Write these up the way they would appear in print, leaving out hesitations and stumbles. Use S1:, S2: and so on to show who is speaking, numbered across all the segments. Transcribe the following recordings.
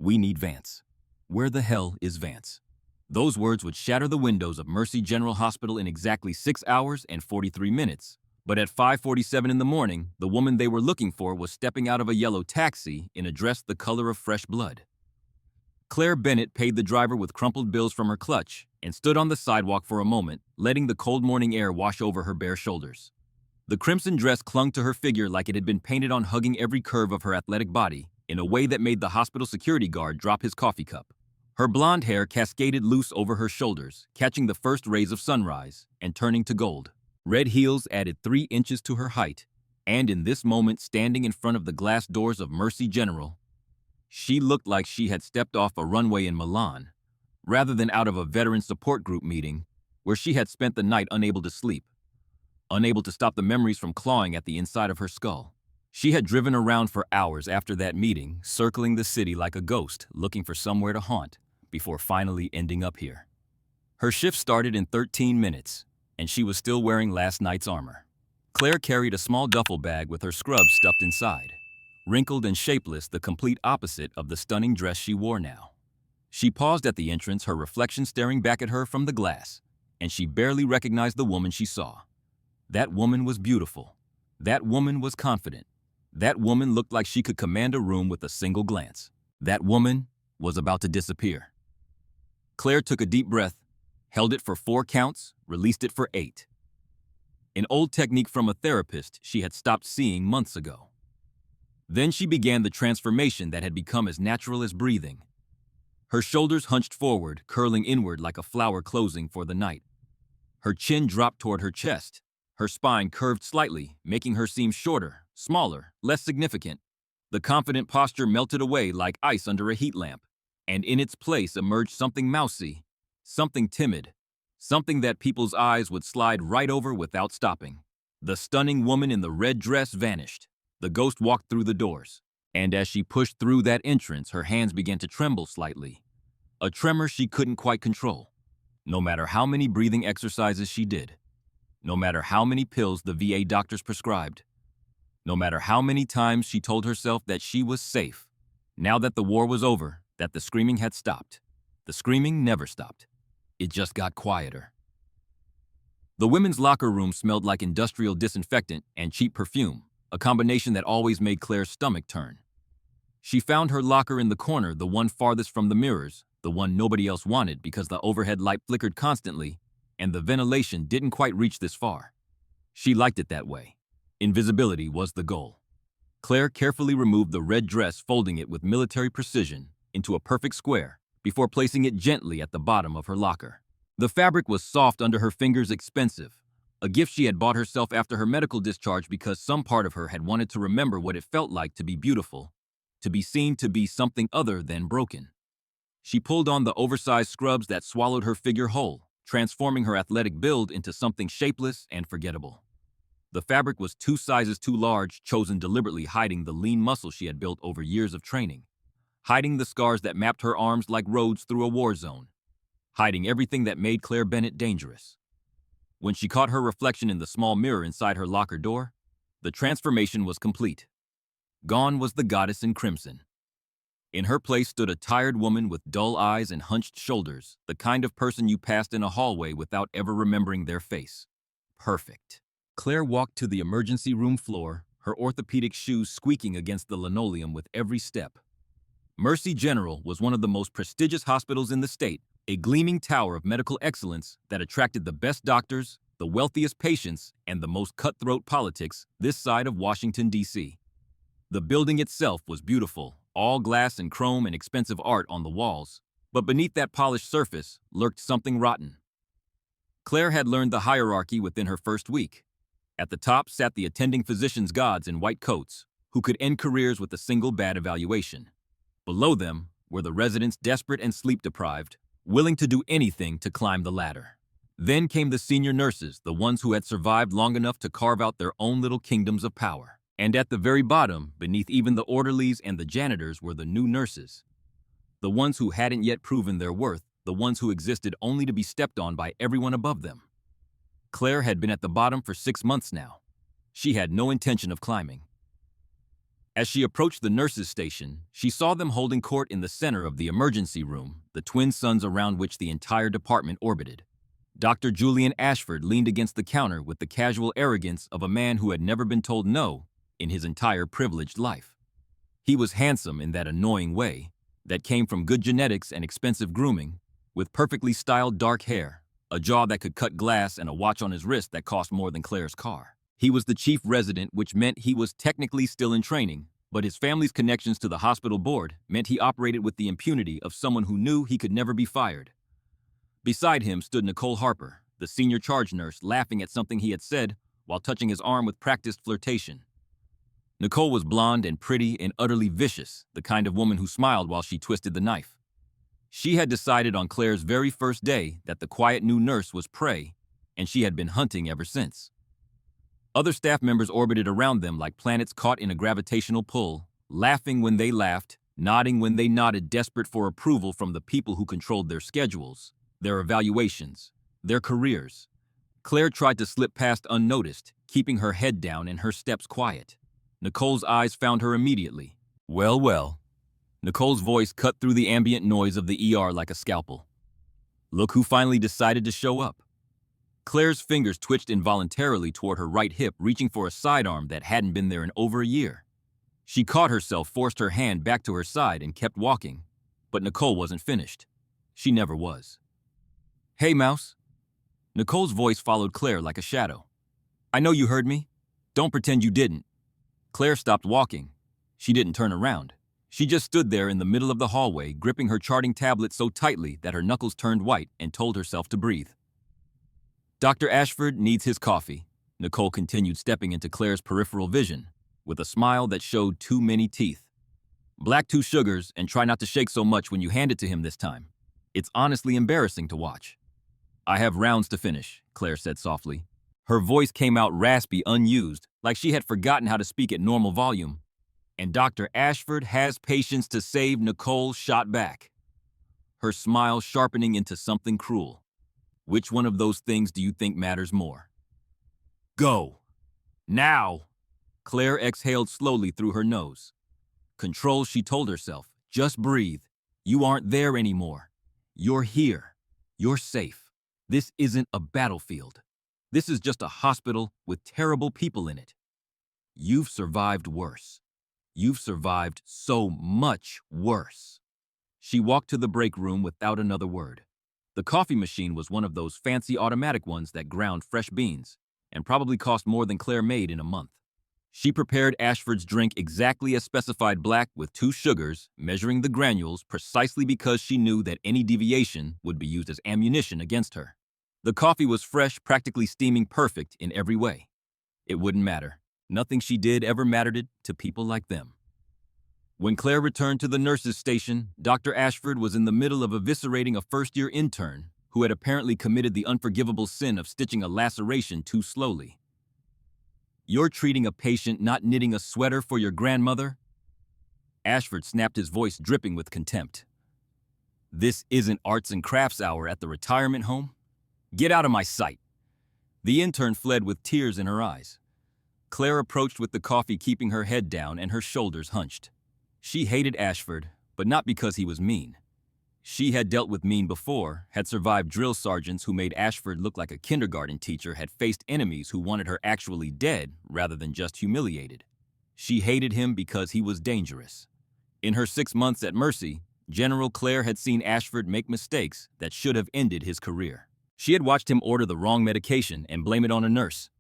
S1: "We need Vance." Where the hell is Vance? Those words would shatter the windows of Mercy General Hospital in exactly 6 hours and 43 minutes. But at 5:47 in the morning, the woman they were looking for was stepping out of a yellow taxi in a dress the color of fresh blood. Claire Bennett paid the driver with crumpled bills from her clutch and stood on the sidewalk for a moment, letting the cold morning air wash over her bare shoulders. The crimson dress clung to her figure like it had been painted on, hugging every curve of her athletic body in a way that made the hospital security guard drop his coffee cup. Her blonde hair cascaded loose over her shoulders, catching the first rays of sunrise and turning to gold. Red heels added 3 inches to her height, and in this moment, standing in front of the glass doors of Mercy General, she looked like she had stepped off a runway in Milan, rather than out of a veteran support group meeting where she had spent the night unable to sleep, unable to stop the memories from clawing at the inside of her skull. She had driven around for hours after that meeting, circling the city like a ghost, looking for somewhere to haunt, before finally ending up here. Her shift started in 13 minutes, and she was still wearing last night's armor. Claire carried a small duffel bag with her scrubs stuffed inside, wrinkled and shapeless, the complete opposite of the stunning dress she wore now. She paused at the entrance, her reflection staring back at her from the glass, and she barely recognized the woman she saw. That woman was beautiful. That woman was confident. That woman looked like she could command a room with a single glance. That woman was about to disappear. Claire took a deep breath, held it for 4 counts, released it for 8. An old technique from a therapist she had stopped seeing months ago. Then she began the transformation that had become as natural as breathing. Her shoulders hunched forward, curling inward like a flower closing for the night. Her chin dropped toward her chest. Her spine curved slightly, making her seem shorter, smaller, less significant. The confident posture melted away like ice under a heat lamp, and in its place emerged something mousy, something timid, something that people's eyes would slide right over without stopping. The stunning woman in the red dress vanished. The ghost walked through the doors, and as she pushed through that entrance, her hands began to tremble slightly, a tremor she couldn't quite control. No matter how many breathing exercises she did, no matter how many pills the VA doctors prescribed, no matter how many times she told herself that she was safe, now that the war was over, that the screaming had stopped. The screaming never stopped. It just got quieter. The women's locker room smelled like industrial disinfectant and cheap perfume, a combination that always made Claire's stomach turn. She found her locker in the corner, the one farthest from the mirrors, the one nobody else wanted because the overhead light flickered constantly and the ventilation didn't quite reach this far. She liked it that way. Invisibility was the goal. Claire carefully removed the red dress, folding it with military precision into a perfect square before placing it gently at the bottom of her locker. The fabric was soft under her fingers, expensive, a gift she had bought herself after her medical discharge because some part of her had wanted to remember what it felt like to be beautiful, to be seen to be something other than broken. She pulled on the oversized scrubs that swallowed her figure whole, transforming her athletic build into something shapeless and forgettable. The fabric was 2 sizes too large, chosen deliberately, hiding the lean muscle she had built over years of training, hiding the scars that mapped her arms like roads through a war zone, hiding everything that made Claire Bennett dangerous. When she caught her reflection in the small mirror inside her locker door, the transformation was complete. Gone was the goddess in crimson. In her place stood a tired woman with dull eyes and hunched shoulders, the kind of person you passed in a hallway without ever remembering their face. Perfect. Claire walked to the emergency room floor, her orthopedic shoes squeaking against the linoleum with every step. Mercy General was one of the most prestigious hospitals in the state, a gleaming tower of medical excellence that attracted the best doctors, the wealthiest patients, and the most cutthroat politics this side of Washington, D.C. The building itself was beautiful, all glass and chrome and expensive art on the walls, but beneath that polished surface lurked something rotten. Claire had learned the hierarchy within her first week. At the top sat the attending physicians' gods in white coats, who could end careers with a single bad evaluation. Below them were the residents, desperate and sleep-deprived, willing to do anything to climb the ladder. Then came the senior nurses, the ones who had survived long enough to carve out their own little kingdoms of power. And at the very bottom, beneath even the orderlies and the janitors, were the new nurses. The ones who hadn't yet proven their worth, the ones who existed only to be stepped on by everyone above them. Claire had been at the bottom for 6 months now. She had no intention of climbing. As she approached the nurses' station, she saw them holding court in the center of the emergency room, the twin suns around which the entire department orbited. Dr. Julian Ashford leaned against the counter with the casual arrogance of a man who had never been told no in his entire privileged life. He was handsome in that annoying way that came from good genetics and expensive grooming, with perfectly styled dark hair, a jaw that could cut glass, and a watch on his wrist that cost more than Claire's car. He was the chief resident, which meant he was technically still in training, but his family's connections to the hospital board meant he operated with the impunity of someone who knew he could never be fired. Beside him stood Nicole Harper, the senior charge nurse, laughing at something he had said while touching his arm with practiced flirtation. Nicole was blonde and pretty and utterly vicious, the kind of woman who smiled while she twisted the knife. She had decided on Claire's very first day that the quiet new nurse was prey, and she had been hunting ever since. Other staff members orbited around them like planets caught in a gravitational pull, laughing when they laughed, nodding when they nodded, desperate for approval from the people who controlled their schedules, their evaluations, their careers. Claire tried to slip past unnoticed, keeping her head down and her steps quiet. Nicole's eyes found her immediately. Well, well. Nicole's voice cut through the ambient noise of the ER like a scalpel. Look who finally decided to show up. Claire's fingers twitched involuntarily toward her right hip, reaching for a sidearm that hadn't been there in over a year. She caught herself, forced her hand back to her side, and kept walking. But Nicole wasn't finished. She never was. Hey, Mouse. Nicole's voice followed Claire like a shadow. I know you heard me. Don't pretend you didn't. Claire stopped walking. She didn't turn around. She just stood there in the middle of the hallway, gripping her charting tablet so tightly that her knuckles turned white, and told herself to breathe. Dr. Ashford needs his coffee, Nicole continued, stepping into Claire's peripheral vision, with a smile that showed too many teeth. Black 2 sugars, and try not to shake so much when you hand it to him this time. It's honestly embarrassing to watch. I have rounds to finish, Claire said softly. Her voice came out raspy, unused, like she had forgotten how to speak at normal volume. And Dr. Ashford has patience to save, Nicole shot back, her smile sharpening into something cruel. Which one of those things do you think matters more? Go. Now. Claire exhaled slowly through her nose. Control, she told herself. Just breathe. You aren't there anymore. You're here. You're safe. This isn't a battlefield. This is just a hospital with terrible people in it. You've survived worse. You've survived so much worse. She walked to the break room without another word. The coffee machine was one of those fancy automatic ones that ground fresh beans, and probably cost more than Claire made in a month. She prepared Ashford's drink exactly as specified, black with 2 sugars, measuring the granules precisely because she knew that any deviation would be used as ammunition against her. The coffee was fresh, practically steaming, perfect in every way. It wouldn't matter. Nothing she did ever mattered to people like them. When Claire returned to the nurses' station, Dr. Ashford was in the middle of eviscerating a first-year intern who had apparently committed the unforgivable sin of stitching a laceration too slowly. You're treating a patient, not knitting a sweater for your grandmother? Ashford snapped, his voice dripping with contempt. This isn't arts and crafts hour at the retirement home. Get out of my sight. The intern fled with tears in her eyes. Claire approached with the coffee, keeping her head down and her shoulders hunched. She hated Ashford, but not because he was mean. She had dealt with mean before, had survived drill sergeants who made Ashford look like a kindergarten teacher, had faced enemies who wanted her actually dead rather than just humiliated. She hated him because he was dangerous. In her 6 months at Mercy, General Claire had seen Ashford make mistakes that should have ended his career. She had watched him order the wrong medication and blame it on a nurse.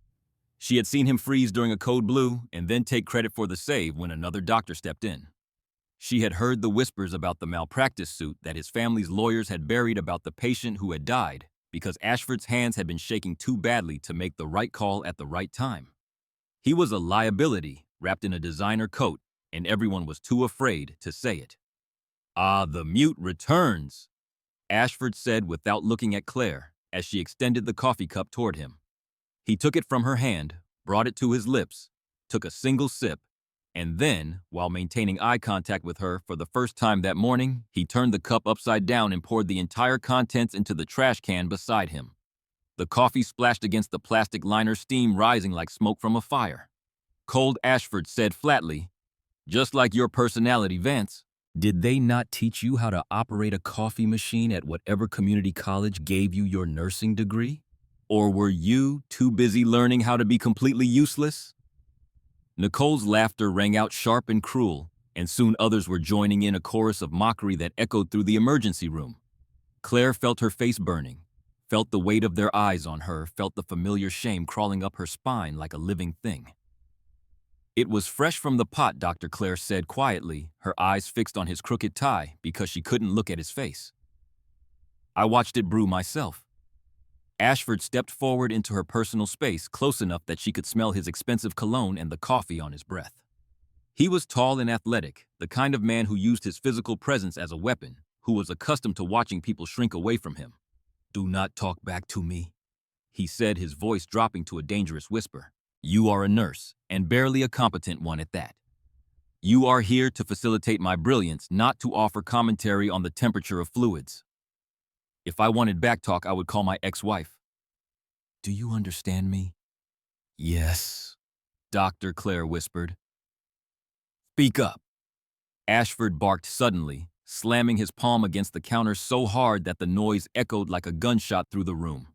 S1: She had seen him freeze during a code blue and then take credit for the save when another doctor stepped in. She had heard the whispers about the malpractice suit that his family's lawyers had buried about the patient who had died because Ashford's hands had been shaking too badly to make the right call at the right time. He was a liability wrapped in a designer coat, and everyone was too afraid to say it. Ah, the mute returns, Ashford said without looking at Claire as she extended the coffee cup toward him. He took it from her hand, brought it to his lips, took a single sip, and then, while maintaining eye contact with her for the first time that morning, he turned the cup upside down and poured the entire contents into the trash can beside him. The coffee splashed against the plastic liner, steam rising like smoke from a fire. Cold, Ashford said flatly, Just like your personality, Vance. Did they not teach you how to operate a coffee machine at whatever community college gave you your nursing degree? Or were you too busy learning how to be completely useless? Nicole's laughter rang out sharp and cruel, and soon others were joining in a chorus of mockery that echoed through the emergency room. Claire felt her face burning, felt the weight of their eyes on her, felt the familiar shame crawling up her spine like a living thing. It was fresh from the pot, Dr. Claire said quietly, her eyes fixed on his crooked tie because she couldn't look at his face. I watched it brew myself. Ashford stepped forward into her personal space, close enough that she could smell his expensive cologne and the coffee on his breath. He was tall and athletic, the kind of man who used his physical presence as a weapon, who was accustomed to watching people shrink away from him. "Do not talk back to me," he said, his voice dropping to a dangerous whisper. "You are a nurse, and barely a competent one at that. You are here to facilitate my brilliance, not to offer commentary on the temperature of fluids. If I wanted backtalk, I would call my ex-wife. Do you understand me?" "Yes," Dr. Claire whispered. "Speak up." Ashford barked suddenly, slamming his palm against the counter so hard that the noise echoed like a gunshot through the room.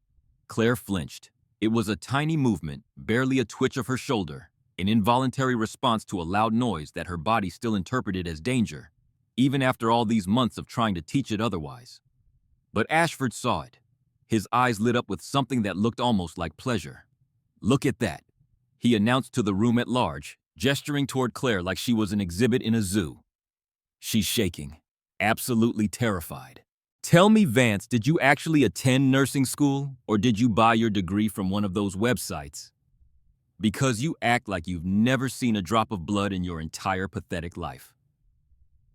S1: Claire flinched. It was a tiny movement, barely a twitch of her shoulder, an involuntary response to a loud noise that her body still interpreted as danger, even after all these months of trying to teach it otherwise. But Ashford saw it. His eyes lit up with something that looked almost like pleasure. "Look at that," he announced to the room at large, gesturing toward Claire like she was an exhibit in a zoo. "She's shaking, absolutely terrified. Tell me, Vance, did you actually attend nursing school, or did you buy your degree from one of those websites? Because you act like you've never seen a drop of blood in your entire pathetic life."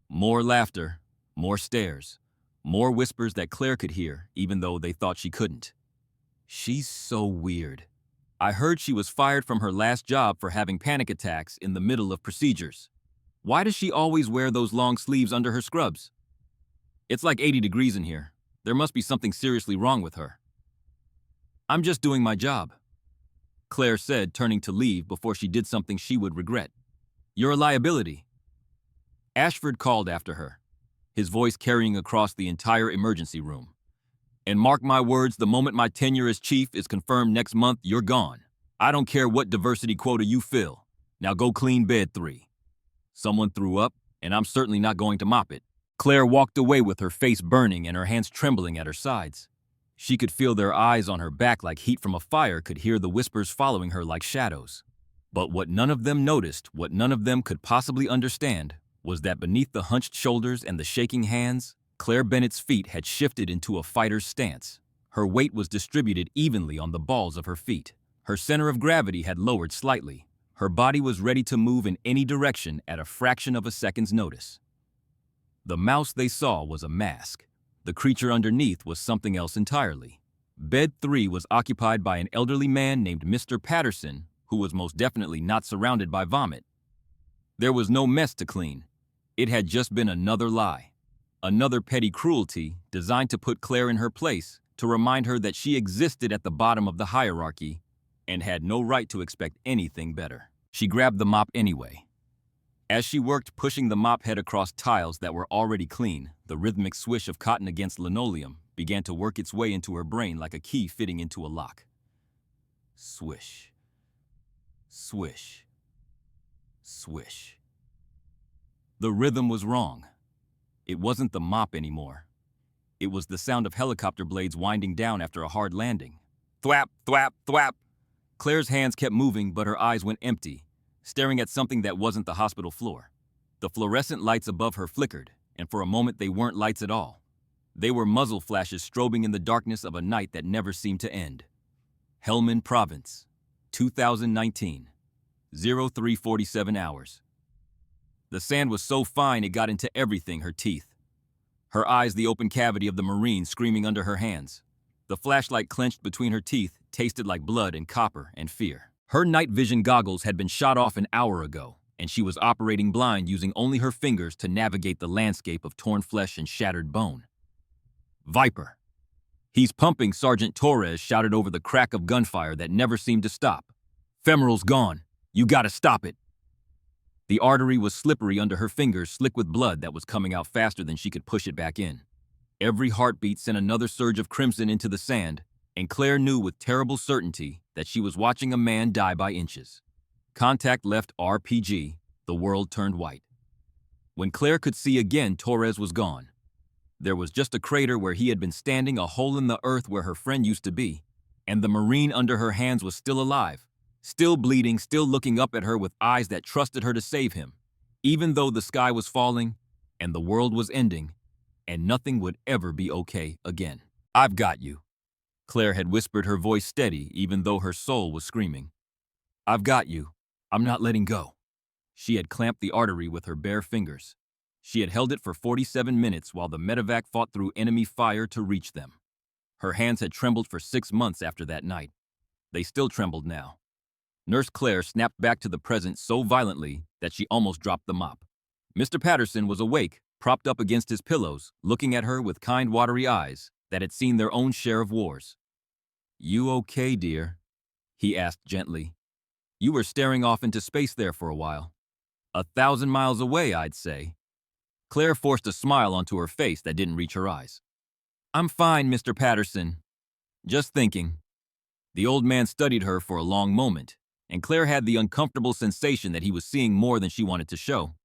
S1: More laughter, more stares, more whispers that Claire could hear, even though they thought she couldn't. "She's so weird. I heard she was fired from her last job for having panic attacks in the middle of procedures. Why does she always wear those long sleeves under her scrubs? It's like 80 degrees in here. There must be something seriously wrong with her." "I'm just doing my job," Claire said, turning to leave before she did something she would regret. "You're a liability," Ashford called after her, his voice carrying across the entire emergency room. "And mark my words, the moment my tenure as chief is confirmed next month, you're gone. I don't care what diversity quota you fill. Now go clean bed 3. Someone threw up, and I'm certainly not going to mop it." Claire walked away with her face burning and her hands trembling at her sides. She could feel their eyes on her back like heat from a fire, could hear the whispers following her like shadows. But what none of them noticed, what none of them could possibly understand, was that beneath the hunched shoulders and the shaking hands, Claire Bennett's feet had shifted into a fighter's stance. Her weight was distributed evenly on the balls of her feet. Her center of gravity had lowered slightly. Her body was ready to move in any direction at a fraction of a second's notice. The mouse they saw was a mask. The creature underneath was something else entirely. Bed 3 was occupied by an elderly man named Mr. Patterson, who was most definitely not surrounded by vomit. There was no mess to clean. It had just been another lie. Another petty cruelty designed to put Claire in her place, to remind her that she existed at the bottom of the hierarchy and had no right to expect anything better. She grabbed the mop anyway. As she worked pushing the mop head across tiles that were already clean, the rhythmic swish of cotton against linoleum began to work its way into her brain like a key fitting into a lock. Swish. Swish. Swish. The rhythm was wrong. It wasn't the mop anymore. It was the sound of helicopter blades winding down after a hard landing. Thwap, thwap, thwap. Claire's hands kept moving, but her eyes went empty, staring at something that wasn't the hospital floor. The fluorescent lights above her flickered, and for a moment they weren't lights at all. They were muzzle flashes strobing in the darkness of a night that never seemed to end. Helmand Province, 2019, 03:47 hours. The sand was so fine it got into everything, her teeth. Her eyes the open cavity of the Marine screaming under her hands. The flashlight clenched between her teeth tasted like blood and copper and fear. Her night vision goggles had been shot off an hour ago, and she was operating blind using only her fingers to navigate the landscape of torn flesh and shattered bone. Viper. "He's pumping," Sergeant Torres shouted over the crack of gunfire that never seemed to stop. "Femeral's gone. You gotta stop it." The artery was slippery under her fingers, slick with blood that was coming out faster than she could push it back in. Every heartbeat sent another surge of crimson into the sand, and Claire knew with terrible certainty that she was watching a man die by inches. Contact left RPG, the world turned white. When Claire could see again, Torres was gone. There was just a crater where he had been standing, a hole in the earth where her friend used to be, and the Marine under her hands was still alive, still bleeding, still looking up at her with eyes that trusted her to save him, even though the sky was falling and the world was ending, and nothing would ever be okay again. "I've got you," Claire had whispered, her voice steady even though her soul was screaming. "I've got you. I'm not letting go." She had clamped the artery with her bare fingers. She had held it for 47 minutes while the medevac fought through enemy fire to reach them. Her hands had trembled for 6 months after that night. They still trembled now. Nurse Claire snapped back to the present so violently that she almost dropped the mop. Mr. Patterson was awake, propped up against his pillows, looking at her with kind, watery eyes that had seen their own share of wars. "You okay, dear?" he asked gently. "You were staring off into space there for a while. 1,000 miles away, I'd say." Claire forced a smile onto her face that didn't reach her eyes. "I'm fine, Mr. Patterson. Just thinking." The old man studied her for a long moment, and Claire had the uncomfortable sensation that he was seeing more than she wanted to show.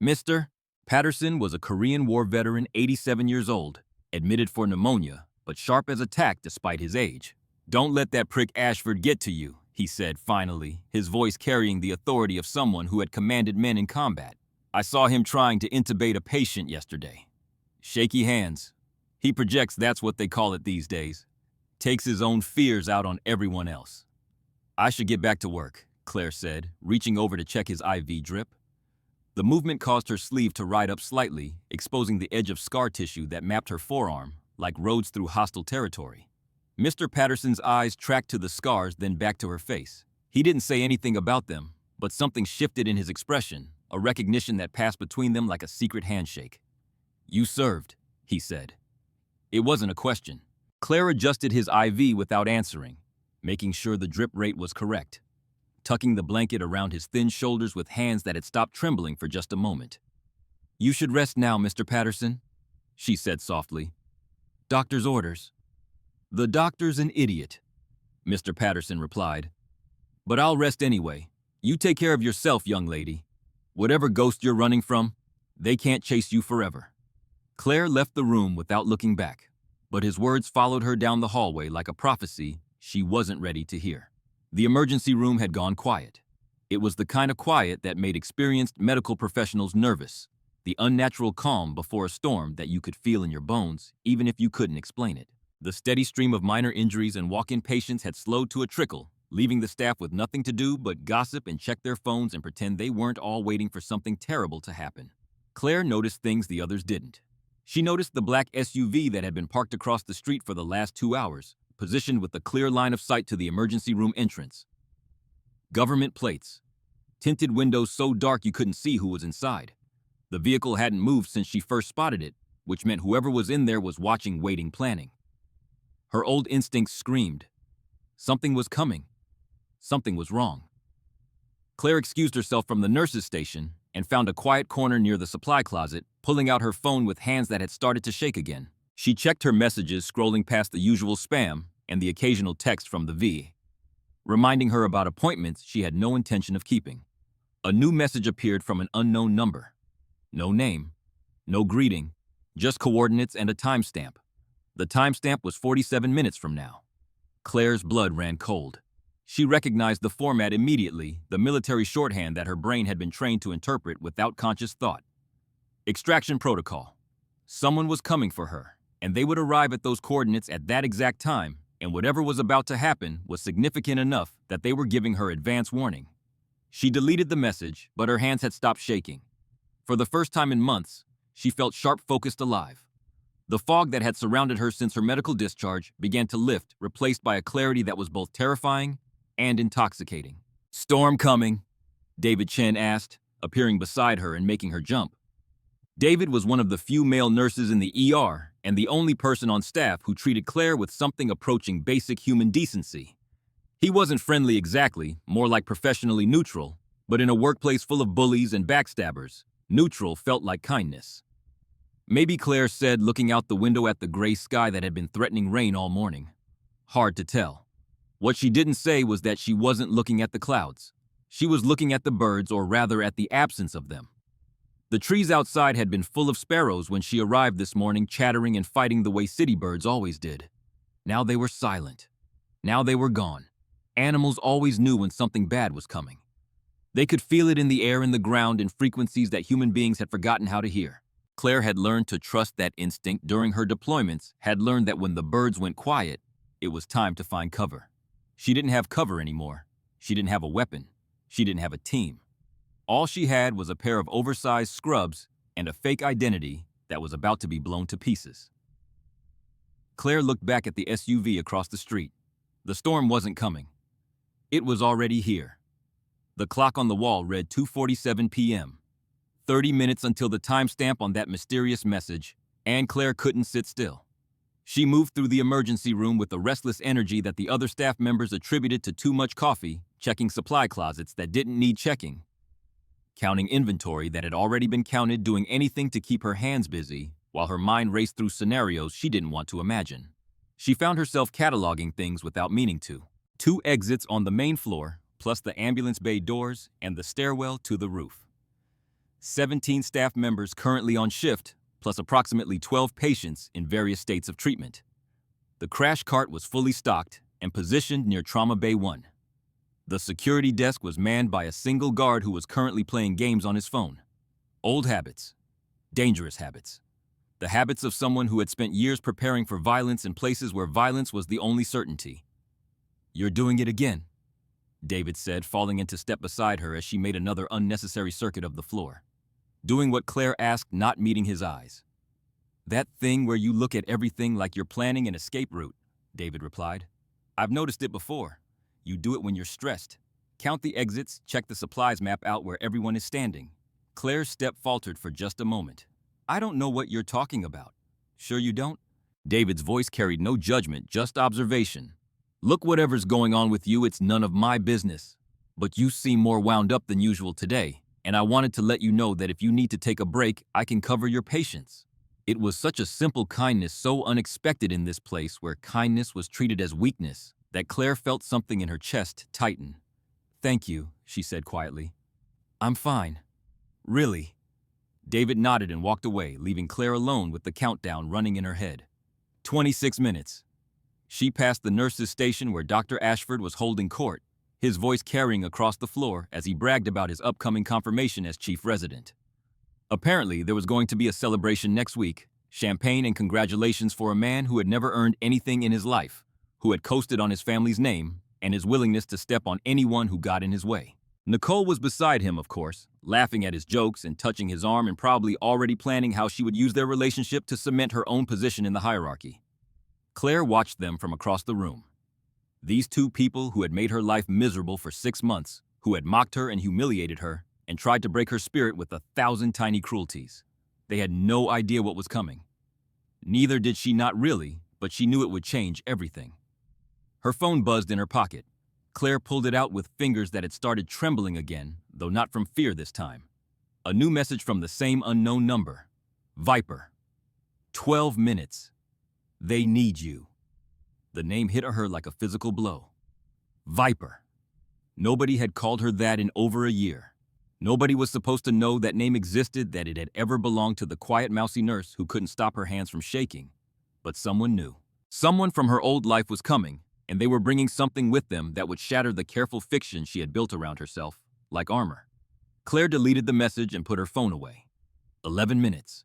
S1: Mr. Patterson was a Korean War veteran, 87 years old, admitted for pneumonia, but sharp as a tack despite his age. "Don't let that prick Ashford get to you," he said finally, his voice carrying the authority of someone who had commanded men in combat. "I saw him trying to intubate a patient yesterday. Shaky hands. He projects, that's what they call it these days. Takes his own fears out on everyone else." "I should get back to work," Claire said, reaching over to check his IV drip. The movement caused her sleeve to ride up slightly, exposing the edge of scar tissue that mapped her forearm, like roads through hostile territory. Mr. Patterson's eyes tracked to the scars, then back to her face. He didn't say anything about them, but something shifted in his expression, a recognition that passed between them like a secret handshake. "You served," he said. It wasn't a question. Claire adjusted his IV without answering, making sure the drip rate was correct, tucking the blanket around his thin shoulders with hands that had stopped trembling for just a moment. "You should rest now, Mr. Patterson," she said softly. "Doctor's orders." "The doctor's an idiot," Mr. Patterson replied. "But I'll rest anyway. You take care of yourself, young lady. Whatever ghost you're running from, they can't chase you forever." Claire left the room without looking back, but his words followed her down the hallway like a prophecy she wasn't ready to hear. The emergency room had gone quiet. It was the kind of quiet that made experienced medical professionals nervous, the unnatural calm before a storm that you could feel in your bones, even if you couldn't explain it. The steady stream of minor injuries and walk-in patients had slowed to a trickle, leaving the staff with nothing to do but gossip and check their phones and pretend they weren't all waiting for something terrible to happen. Claire noticed things the others didn't. She noticed the black SUV that had been parked across the street for the last 2 hours, positioned with a clear line of sight to the emergency room entrance. Government plates. Tinted windows so dark you couldn't see who was inside. The vehicle hadn't moved since she first spotted it, which meant whoever was in there was watching, waiting, planning. Her old instincts screamed. Something was coming. Something was wrong. Claire excused herself from the nurse's station and found a quiet corner near the supply closet, pulling out her phone with hands that had started to shake again. She checked her messages, scrolling past the usual spam and the occasional text from the VA, reminding her about appointments she had no intention of keeping. A new message appeared from an unknown number. No name, no greeting, just coordinates and a timestamp. The timestamp was 47 minutes from now. Claire's blood ran cold. She recognized the format immediately, the military shorthand that her brain had been trained to interpret without conscious thought. Extraction protocol. Someone was coming for her, and they would arrive at those coordinates at that exact time, and whatever was about to happen was significant enough that they were giving her advance warning. She deleted the message, but her hands had stopped shaking. For the first time in months, she felt sharp-focused alive. The fog that had surrounded her since her medical discharge began to lift, replaced by a clarity that was both terrifying and intoxicating. "Storm coming?" David Chen asked, appearing beside her and making her jump. David was one of the few male nurses in the ER and the only person on staff who treated Claire with something approaching basic human decency. He wasn't friendly exactly, more like professionally neutral, But in a workplace full of bullies and backstabbers, neutral felt like kindness. Maybe, Claire said, looking out the window at the gray sky that had been threatening rain all morning. Hard to tell. What she didn't say was that she wasn't looking at the clouds. She was looking at the birds, or rather at the absence of them. The trees outside had been full of sparrows when she arrived this morning, chattering and fighting the way city birds always did. Now they were silent. Now they were gone. Animals always knew when something bad was coming. They could feel it in the air and the ground in frequencies that human beings had forgotten how to hear. Claire had learned to trust that instinct during her deployments, had learned that when the birds went quiet, it was time to find cover. She didn't have cover anymore. She didn't have a weapon. She didn't have a team. All she had was a pair of oversized scrubs and a fake identity that was about to be blown to pieces. Claire looked back at the SUV across the street. The storm wasn't coming. It was already here. The clock on the wall read 2:47 p.m. 30 minutes until the timestamp on that mysterious message, and Claire couldn't sit still. She moved through the emergency room with the restless energy that the other staff members attributed to too much coffee, checking supply closets that didn't need checking, counting inventory that had already been counted, doing anything to keep her hands busy, while her mind raced through scenarios she didn't want to imagine. She found herself cataloging things without meaning to. 2 exits on the main floor, plus the ambulance bay doors and the stairwell to the roof. 17 staff members currently on shift, plus approximately 12 patients in various states of treatment. The crash cart was fully stocked and positioned near Trauma Bay 1. The security desk was manned by a single guard who was currently playing games on his phone. Old habits. Dangerous habits. The habits of someone who had spent years preparing for violence in places where violence was the only certainty. "You're doing it again," David said, falling into step beside her as she made another unnecessary circuit of the floor. Doing what Claire asked, not meeting his eyes. "That thing where you look at everything like you're planning an escape route," David replied. "I've noticed it before. You do it when you're stressed. Count the exits, check the supplies map out where everyone is standing." Claire's step faltered for just a moment. "I don't know what you're talking about." "Sure you don't?" David's voice carried no judgment, just observation. "Look, whatever's going on with you, it's none of my business. But you seem more wound up than usual today, and I wanted to let you know that if you need to take a break, I can cover your patients." It was such a simple kindness, so unexpected in this place where kindness was treated as weakness, that Claire felt something in her chest tighten. "Thank you," she said quietly. "I'm fine. Really." David nodded and walked away, leaving Claire alone with the countdown running in her head. 26 minutes. She passed the nurse's station where Dr. Ashford was holding court, his voice carrying across the floor as he bragged about his upcoming confirmation as chief resident. Apparently, there was going to be a celebration next week, champagne and congratulations for a man who had never earned anything in his life, who had coasted on his family's name, and his willingness to step on anyone who got in his way. Nicole was beside him, of course, laughing at his jokes and touching his arm and probably already planning how she would use their relationship to cement her own position in the hierarchy. Claire watched them from across the room. These 2 people who had made her life miserable for 6 months, who had mocked her and humiliated her, and tried to break her spirit with 1,000 tiny cruelties. They had no idea what was coming. Neither did she, not really, but she knew it would change everything. Her phone buzzed in her pocket. Claire pulled it out with fingers that had started trembling again, though not from fear this time. A new message from the same unknown number. Viper. 12 minutes. They need you. The name hit her like a physical blow. Viper. Nobody had called her that in over a year. Nobody was supposed to know that name existed, that it had ever belonged to the quiet, mousy nurse who couldn't stop her hands from shaking. But someone knew. Someone from her old life was coming, and they were bringing something with them that would shatter the careful fiction she had built around herself, like armor. Claire deleted the message and put her phone away. 11 minutes.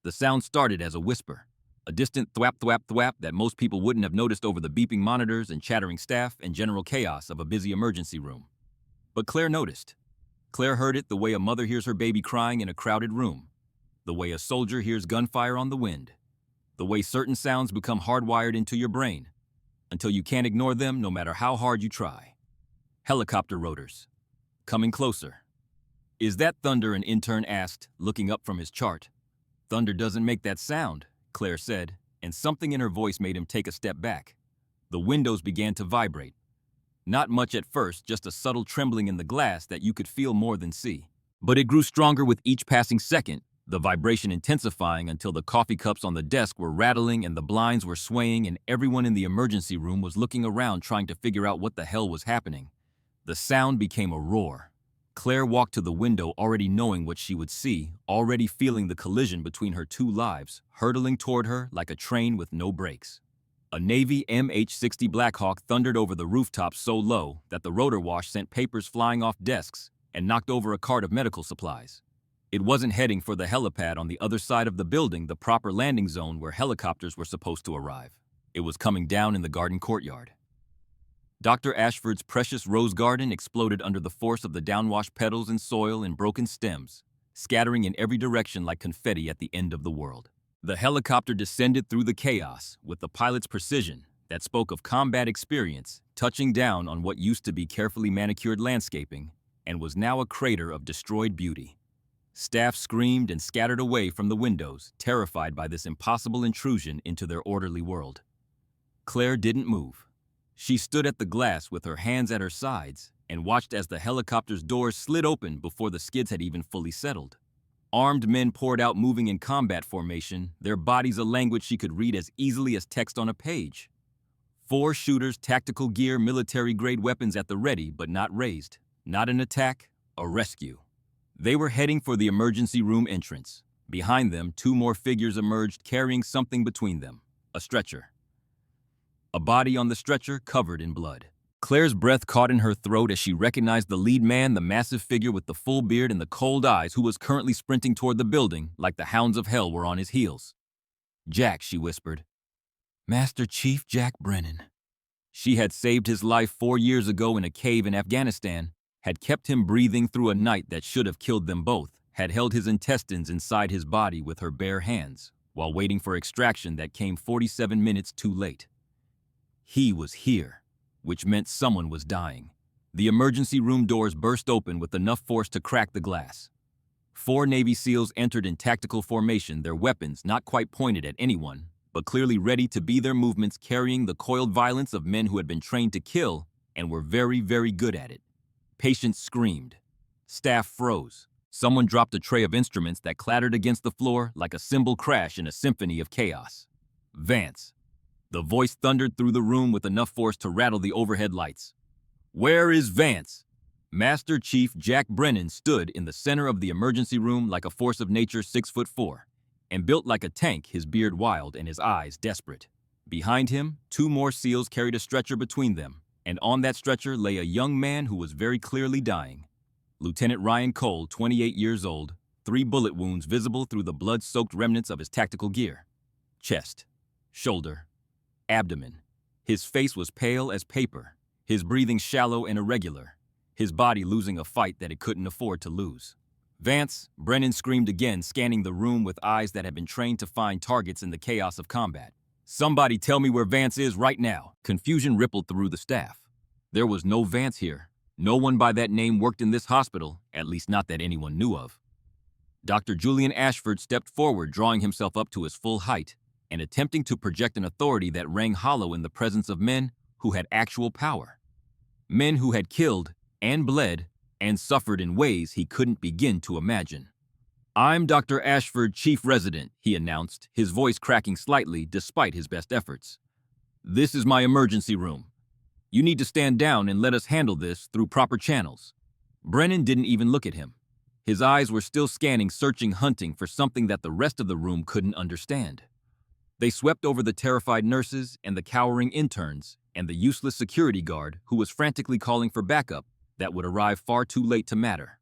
S1: The sound started as a whisper, a distant thwap thwap thwap that most people wouldn't have noticed over the beeping monitors and chattering staff and general chaos of a busy emergency room. But Claire noticed. Claire heard it the way a mother hears her baby crying in a crowded room, the way a soldier hears gunfire on the wind, the way certain sounds become hardwired into your brain, until you can't ignore them no matter how hard you try. Helicopter rotors. Coming closer. "Is that thunder?" an intern asked, looking up from his chart. "Thunder doesn't make that sound," Claire said, and something in her voice made him take a step back. The windows began to vibrate. Not much at first, just a subtle trembling in the glass that you could feel more than see. But it grew stronger with each passing second, the vibration intensifying until the coffee cups on the desk were rattling and the blinds were swaying and everyone in the emergency room was looking around trying to figure out what the hell was happening. The sound became a roar. Claire walked to the window already knowing what she would see, already feeling the collision between her two lives, hurtling toward her like a train with no brakes. A Navy MH-60 Blackhawk thundered over the rooftop so low that the rotor wash sent papers flying off desks and knocked over a cart of medical supplies. It wasn't heading for the helipad on the other side of the building, the proper landing zone where helicopters were supposed to arrive. It was coming down in the garden courtyard. Dr. Ashford's precious rose garden exploded under the force of the downwashed petals and soil and broken stems, scattering in every direction like confetti at the end of the world. The helicopter descended through the chaos with the pilot's precision that spoke of combat experience, touching down on what used to be carefully manicured landscaping and was now a crater of destroyed beauty. Staff screamed and scattered away from the windows, terrified by this impossible intrusion into their orderly world. Claire didn't move. She stood at the glass with her hands at her sides and watched as the helicopter's doors slid open before the skids had even fully settled. Armed men poured out, moving in combat formation, their bodies a language she could read as easily as text on a page. 4 shooters, tactical gear, military-grade weapons at the ready but not raised. Not an attack, a rescue. They were heading for the emergency room entrance. Behind them, 2 more figures emerged carrying something between them, a stretcher. A body on the stretcher covered in blood. Claire's breath caught in her throat as she recognized the lead man, the massive figure with the full beard and the cold eyes who was currently sprinting toward the building like the hounds of hell were on his heels. "Jack," she whispered. "Master Chief Jack Brennan." She had saved his life 4 years ago in a cave in Afghanistan, had kept him breathing through a night that should have killed them both, had held his intestines inside his body with her bare hands, while waiting for extraction that came 47 minutes too late. He was here, which meant someone was dying. The emergency room doors burst open with enough force to crack the glass. 4 Navy SEALs entered in tactical formation, their weapons not quite pointed at anyone, but clearly ready to be their movements, carrying the coiled violence of men who had been trained to kill and were very, very good at it. Patients screamed. Staff froze. Someone dropped a tray of instruments that clattered against the floor like a cymbal crash in a symphony of chaos. "Vance." The voice thundered through the room with enough force to rattle the overhead lights. "Where is Vance?" Master Chief Jack Brennan stood in the center of the emergency room like a force of nature, 6'4", and built like a tank, his beard wild and his eyes desperate. Behind him, 2 more SEALs carried a stretcher between them, and on that stretcher lay a young man who was very clearly dying. Lieutenant Ryan Cole, 28 years old, 3 bullet wounds visible through the blood-soaked remnants of his tactical gear. Chest, shoulder, abdomen. His face was pale as paper, his breathing shallow and irregular, his body losing a fight that it couldn't afford to lose. "Vance," Brennan screamed again, scanning the room with eyes that had been trained to find targets in the chaos of combat. "Somebody tell me where Vance is right now." Confusion rippled through the staff. There was no Vance here. No one by that name worked in this hospital, at least not that anyone knew of. Dr. Julian Ashford stepped forward, drawing himself up to his full height, and attempting to project an authority that rang hollow in the presence of men who had actual power. Men who had killed and bled and suffered in ways he couldn't begin to imagine. "I'm Dr. Ashford, Chief Resident," he announced, his voice cracking slightly despite his best efforts. "This is my emergency room. You need to stand down and let us handle this through proper channels." Brennan didn't even look at him. His eyes were still scanning, searching, hunting for something that the rest of the room couldn't understand. They swept over the terrified nurses and the cowering interns and the useless security guard who was frantically calling for backup that would arrive far too late to matter.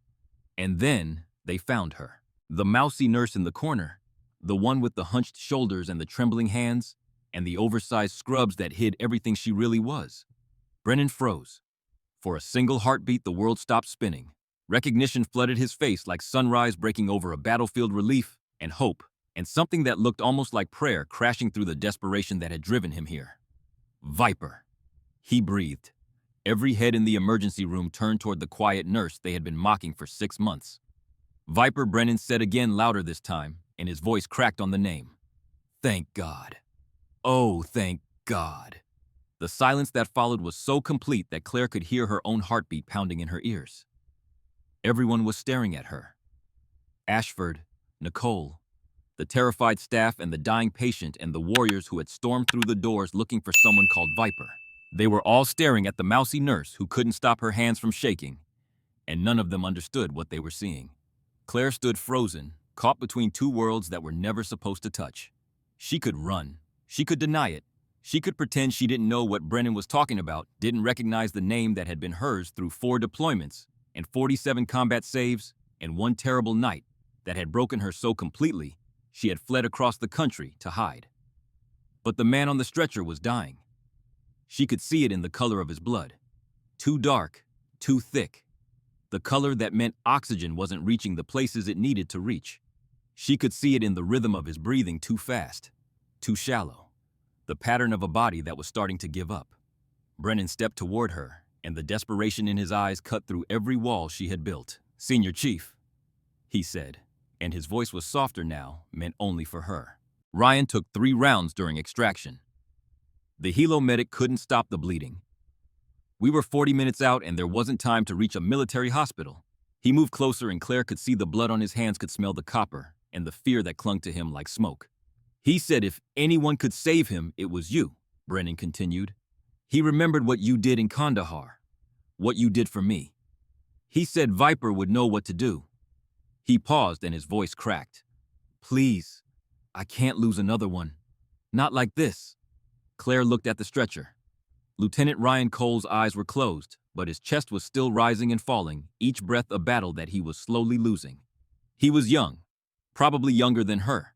S1: And then they found her. The mousy nurse in the corner, the one with the hunched shoulders and the trembling hands, and the oversized scrubs that hid everything she really was. Brennan froze. For a single heartbeat, the world stopped spinning. Recognition flooded his face like sunrise breaking over a battlefield, relief and hope, and something that looked almost like prayer crashing through the desperation that had driven him here. "Viper." He breathed. Every head in the emergency room turned toward the quiet nurse they had been mocking for 6 months. "Viper," Brennan said again, louder this time, and his voice cracked on the name. "Thank God. Oh, thank God." The silence that followed was so complete that Claire could hear her own heartbeat pounding in her ears. Everyone was staring at her. Ashford, Nicole, the terrified staff and the dying patient and the warriors who had stormed through the doors looking for someone called Viper. They were all staring at the mousy nurse who couldn't stop her hands from shaking, and none of them understood what they were seeing. Claire stood frozen, caught between two worlds that were never supposed to touch. She could run. She could deny it. She could pretend she didn't know what Brennan was talking about, didn't recognize the name that had been hers through 4 deployments and 47 combat saves and one terrible night that had broken her so completely she had fled across the country to hide. But the man on the stretcher was dying. She could see it in the color of his blood. Too dark, too thick. The color that meant oxygen wasn't reaching the places it needed to reach. She could see it in the rhythm of his breathing, too fast, too shallow. The pattern of a body that was starting to give up. Brennan stepped toward her, and the desperation in his eyes cut through every wall she had built. "Senior Chief," he said, and his voice was softer now, meant only for her. Ryan took 3 rounds during extraction. The helo medic couldn't stop the bleeding. We were 40 minutes out and there wasn't time to reach a military hospital. He moved closer and Claire could see the blood on his hands, could smell the copper and the fear that clung to him like smoke. "He said if anyone could save him, it was you," Brennan continued. "He remembered what you did in Kandahar, what you did for me. He said Viper would know what to do." He paused and his voice cracked. "Please, I can't lose another one. Not like this." Claire looked at the stretcher. Lieutenant Ryan Cole's eyes were closed, but his chest was still rising and falling, each breath a battle that he was slowly losing. He was young, probably younger than her,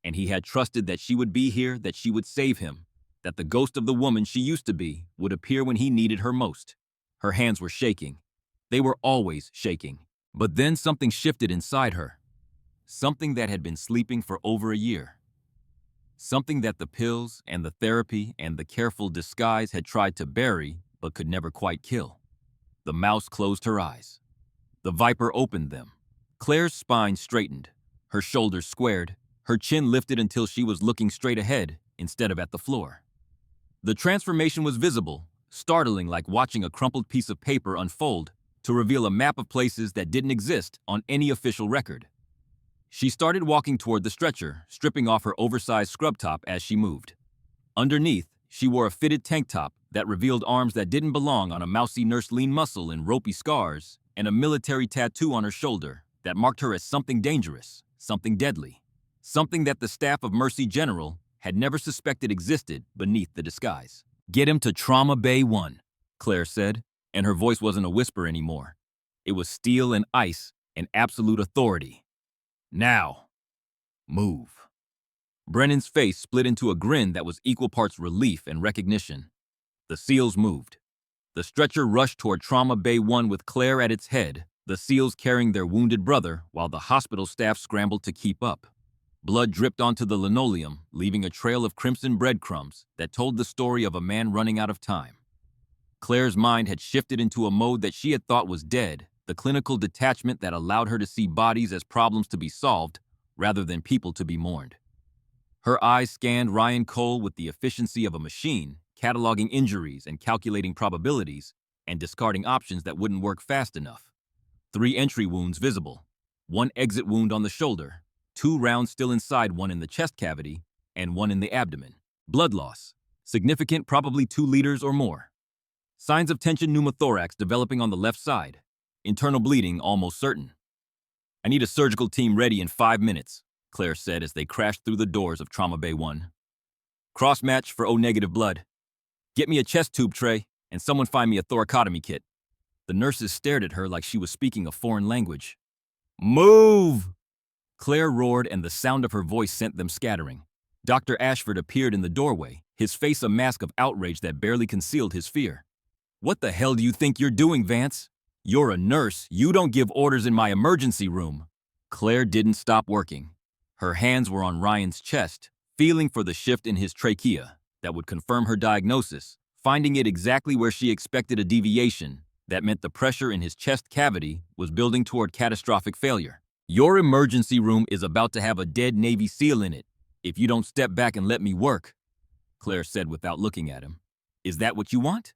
S1: and he had trusted that she would be here, that she would save him, that the ghost of the woman she used to be would appear when he needed her most. Her hands were shaking. They were always shaking. But then something shifted inside her. Something that had been sleeping for over a year. Something that the pills and the therapy and the careful disguise had tried to bury but could never quite kill. The mouse closed her eyes. The Viper opened them. Claire's spine straightened, her shoulders squared, her chin lifted until she was looking straight ahead instead of at the floor. The transformation was visible, startling, like watching a crumpled piece of paper unfold to reveal a map of places that didn't exist on any official record. She started walking toward the stretcher, stripping off her oversized scrub top as she moved. Underneath, she wore a fitted tank top that revealed arms that didn't belong on a mousy nurse, lean muscle and ropey scars, and a military tattoo on her shoulder that marked her as something dangerous, something deadly, something that the staff of Mercy General had never suspected existed beneath the disguise. "Get him to Trauma Bay 1, Claire said, and her voice wasn't a whisper anymore. It was steel and ice and absolute authority. "Now, move." Brennan's face split into a grin that was equal parts relief and recognition. The SEALs moved. The stretcher rushed toward Trauma Bay 1 with Claire at its head, the SEALs carrying their wounded brother while the hospital staff scrambled to keep up. Blood dripped onto the linoleum, leaving a trail of crimson breadcrumbs that told the story of a man running out of time. Claire's mind had shifted into a mode that she had thought was dead, the clinical detachment that allowed her to see bodies as problems to be solved rather than people to be mourned. Her eyes scanned Ryan Cole with the efficiency of a machine, cataloging injuries and calculating probabilities and discarding options that wouldn't work fast enough. 3 entry wounds visible, 1 exit wound on the shoulder, 2 rounds still inside, 1 in the chest cavity and 1 in the abdomen. Blood loss, significant, probably 2 liters or more. Signs of tension pneumothorax developing on the left side. Internal bleeding almost certain. "I need a surgical team ready in 5 minutes, Claire said as they crashed through the doors of Trauma Bay 1. "Cross-match for O-negative blood. Get me a chest tube tray and someone find me a thoracotomy kit." The nurses stared at her like she was speaking a foreign language. "Move!" Claire roared and the sound of her voice sent them scattering. Dr. Ashford appeared in the doorway, his face a mask of outrage that barely concealed his fear. "What the hell do you think you're doing, Vance? You're a nurse. You don't give orders in my emergency room." Claire didn't stop working. Her hands were on Ryan's chest, feeling for the shift in his trachea that would confirm her diagnosis, finding it exactly where she expected a deviation that meant the pressure in his chest cavity was building toward catastrophic failure. "Your emergency room is about to have a dead Navy SEAL in it if you don't step back and let me work," Claire said without looking at him. Is that what you want?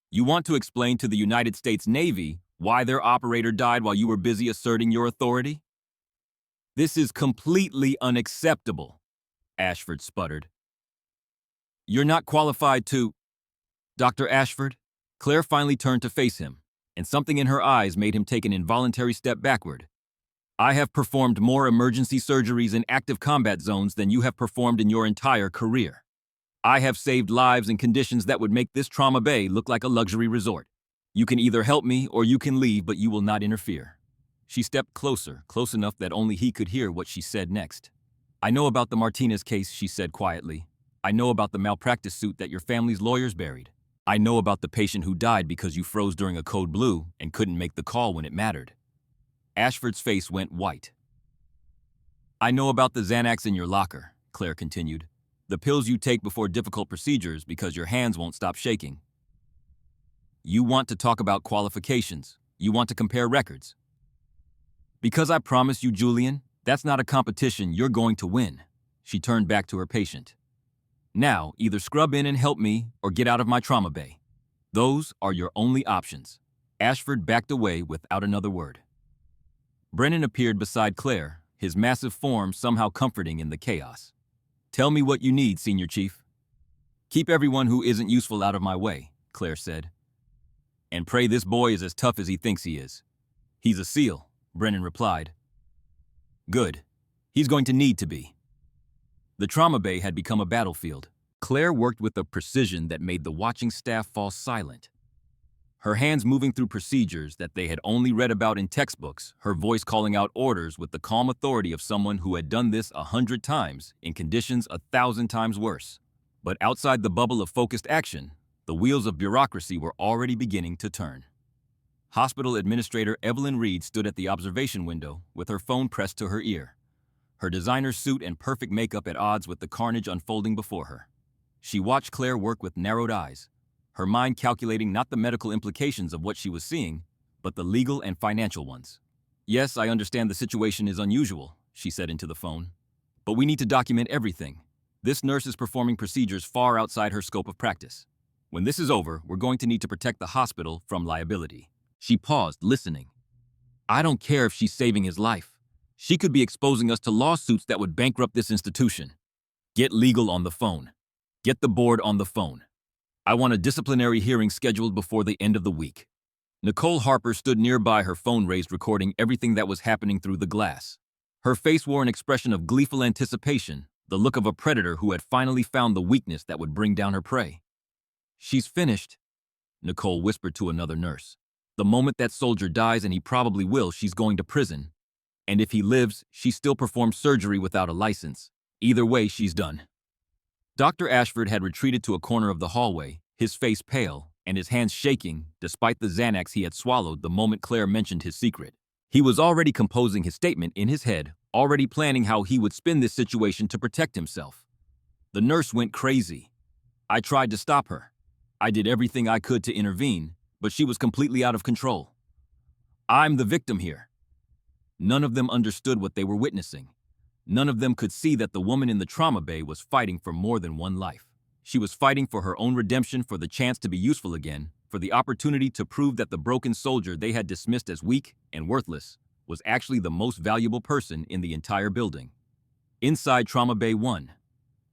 S1: You want to explain to the United States Navy why their operator died while you were busy asserting your authority? This is completely unacceptable, Ashford sputtered. You're not qualified to... Dr. Ashford? Claire finally turned to face him, and something in her eyes made him take an involuntary step backward. I have performed more emergency surgeries in active combat zones than you have performed in your entire career. I have saved lives in conditions that would make this trauma bay look like a luxury resort. You can either help me or you can leave, but you will not interfere. She stepped closer, close enough that only he could hear what she said next. I know about the Martinez case, she said quietly. I know about the malpractice suit that your family's lawyers buried. I know about the patient who died because you froze during a code blue and couldn't make the call when it mattered. Ashford's face went white. I know about the Xanax in your locker, Claire continued. The pills you take before difficult procedures because your hands won't stop shaking. You want to talk about qualifications. You want to compare records. Because I promise you, Julian, that's not a competition you're going to win. She turned back to her patient. Now, either scrub in and help me or get out of my trauma bay. Those are your only options. Ashford backed away without another word. Brennan appeared beside Claire, his massive form somehow comforting in the chaos. Tell me what you need, Senior Chief. Keep everyone who isn't useful out of my way, Claire said. And pray this boy is as tough as he thinks he is. He's a SEAL, Brennan replied. Good. He's going to need to be. The trauma bay had become a battlefield. Claire worked with a precision that made the watching staff fall silent. Her hands moving through procedures that they had only read about in textbooks, her voice calling out orders with the calm authority of someone who had done this 100 times in conditions 1,000 times worse. But outside the bubble of focused action, the wheels of bureaucracy were already beginning to turn. Hospital Administrator Evelyn Reed stood at the observation window with her phone pressed to her ear, her designer suit and perfect makeup at odds with the carnage unfolding before her. She watched Claire work with narrowed eyes, her mind calculating not the medical implications of what she was seeing, but the legal and financial ones. Yes, I understand the situation is unusual, she said into the phone. But we need to document everything. This nurse is performing procedures far outside her scope of practice. When this is over, we're going to need to protect the hospital from liability. She paused, listening. I don't care if she's saving his life. She could be exposing us to lawsuits that would bankrupt this institution. Get legal on the phone. Get the board on the phone. I want a disciplinary hearing scheduled before the end of the week. Nicole Harper stood nearby, her phone raised, recording everything that was happening through the glass. Her face wore an expression of gleeful anticipation, the look of a predator who had finally found the weakness that would bring down her prey. She's finished, Nicole whispered to another nurse. The moment that soldier dies, and he probably will, she's going to prison. And if he lives, she still performs surgery without a license. Either way, she's done. Dr. Ashford had retreated to a corner of the hallway, his face pale and his hands shaking despite the Xanax he had swallowed the moment Claire mentioned his secret. He was already composing his statement in his head, already planning how he would spin this situation to protect himself. The nurse went crazy. I tried to stop her. I did everything I could to intervene, but she was completely out of control. I'm the victim here. None of them understood what they were witnessing. None of them could see that the woman in the trauma bay was fighting for more than one life. She was fighting for her own redemption, for the chance to be useful again, for the opportunity to prove that the broken soldier they had dismissed as weak and worthless was actually the most valuable person in the entire building. Inside Trauma Bay 1,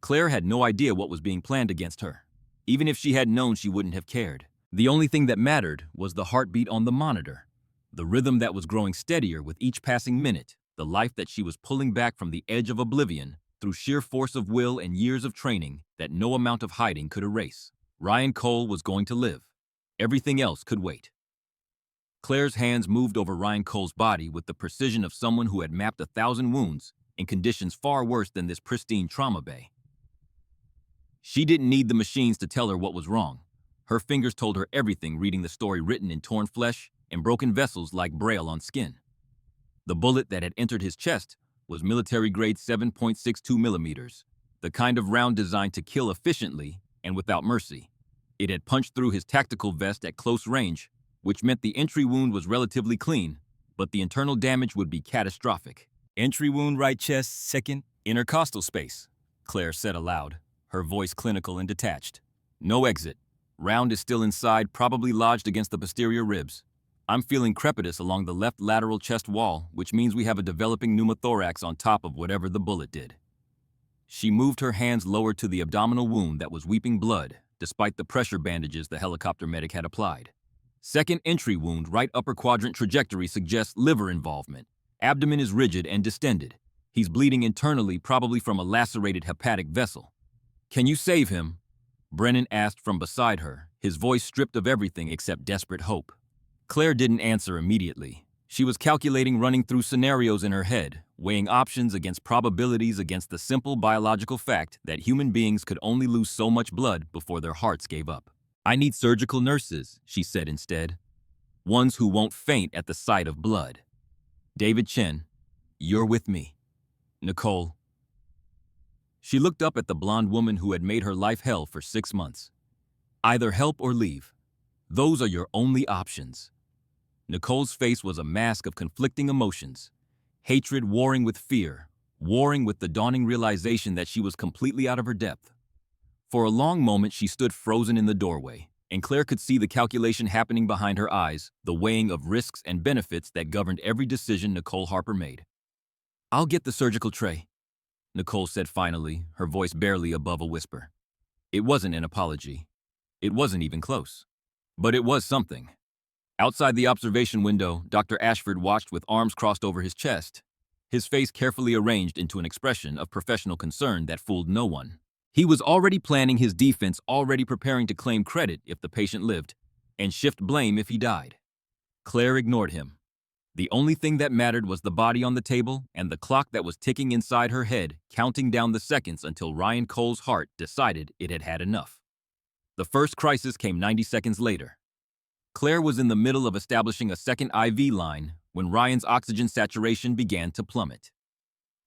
S1: Claire had no idea what was being planned against her. Even if she had known, she wouldn't have cared. The only thing that mattered was the heartbeat on the monitor, the rhythm that was growing steadier with each passing minute, the life that she was pulling back from the edge of oblivion through sheer force of will and years of training that no amount of hiding could erase. Ryan Cole was going to live. Everything else could wait. Claire's hands moved over Ryan Cole's body with the precision of someone who had mapped 1,000 wounds in conditions far worse than this pristine trauma bay. She didn't need the machines to tell her what was wrong. Her fingers told her everything, reading the story written in torn flesh and broken vessels like braille on skin. The bullet that had entered his chest was military-grade 7.62 millimeters, the kind of round designed to kill efficiently and without mercy. It had punched through his tactical vest at close range, which meant the entry wound was relatively clean, but the internal damage would be catastrophic. Entry wound, right chest, 2nd intercostal space, Claire said aloud, her voice clinical and detached. No exit. Round is still inside, probably lodged against the posterior ribs. I'm feeling crepitus along the left lateral chest wall, which means we have a developing pneumothorax on top of whatever the bullet did. She moved her hands lower to the abdominal wound that was weeping blood, despite the pressure bandages the helicopter medic had applied. Second entry wound, right upper quadrant trajectory suggests liver involvement. Abdomen is rigid and distended. He's bleeding internally, probably from a lacerated hepatic vessel. Can you save him? Brennan asked from beside her, his voice stripped of everything except desperate hope. Claire didn't answer immediately. She was calculating, running through scenarios in her head, weighing options against probabilities against the simple biological fact that human beings could only lose so much blood before their hearts gave up. I need surgical nurses, she said instead. Ones who won't faint at the sight of blood. David Chen, you're with me. Nicole. She looked up at the blonde woman who had made her life hell for 6 months. Either help or leave. Those are your only options. Nicole's face was a mask of conflicting emotions. Hatred warring with fear, warring with the dawning realization that she was completely out of her depth. For a long moment she stood frozen in the doorway, and Claire could see the calculation happening behind her eyes, the weighing of risks and benefits that governed every decision Nicole Harper made. I'll get the surgical tray, Nicole said finally, her voice barely above a whisper. It wasn't an apology. It wasn't even close. But it was something. Outside the observation window, Dr. Ashford watched with arms crossed over his chest, his face carefully arranged into an expression of professional concern that fooled no one. He was already planning his defense, already preparing to claim credit if the patient lived, and shift blame if he died. Claire ignored him. The only thing that mattered was the body on the table and the clock that was ticking inside her head, counting down the seconds until Ryan Cole's heart decided it had had enough. The first crisis came 90 seconds later. Claire was in the middle of establishing a second IV line when Ryan's oxygen saturation began to plummet.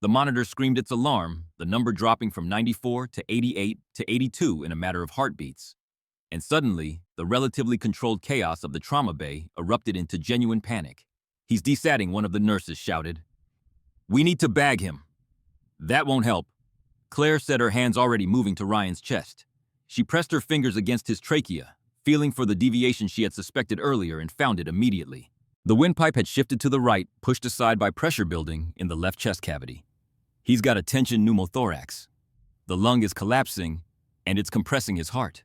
S1: The monitor screamed its alarm, the number dropping from 94 to 88 to 82 in a matter of heartbeats. And suddenly, the relatively controlled chaos of the trauma bay erupted into genuine panic. He's desatting, one of the nurses shouted. We need to bag him. That won't help. Claire said, her hands already moving to Ryan's chest. She pressed her fingers against his trachea, feeling for the deviation she had suspected earlier, and found it immediately. The windpipe had shifted to the right, pushed aside by pressure building in the left chest cavity. He's got a tension pneumothorax. The lung is collapsing, and it's compressing his heart.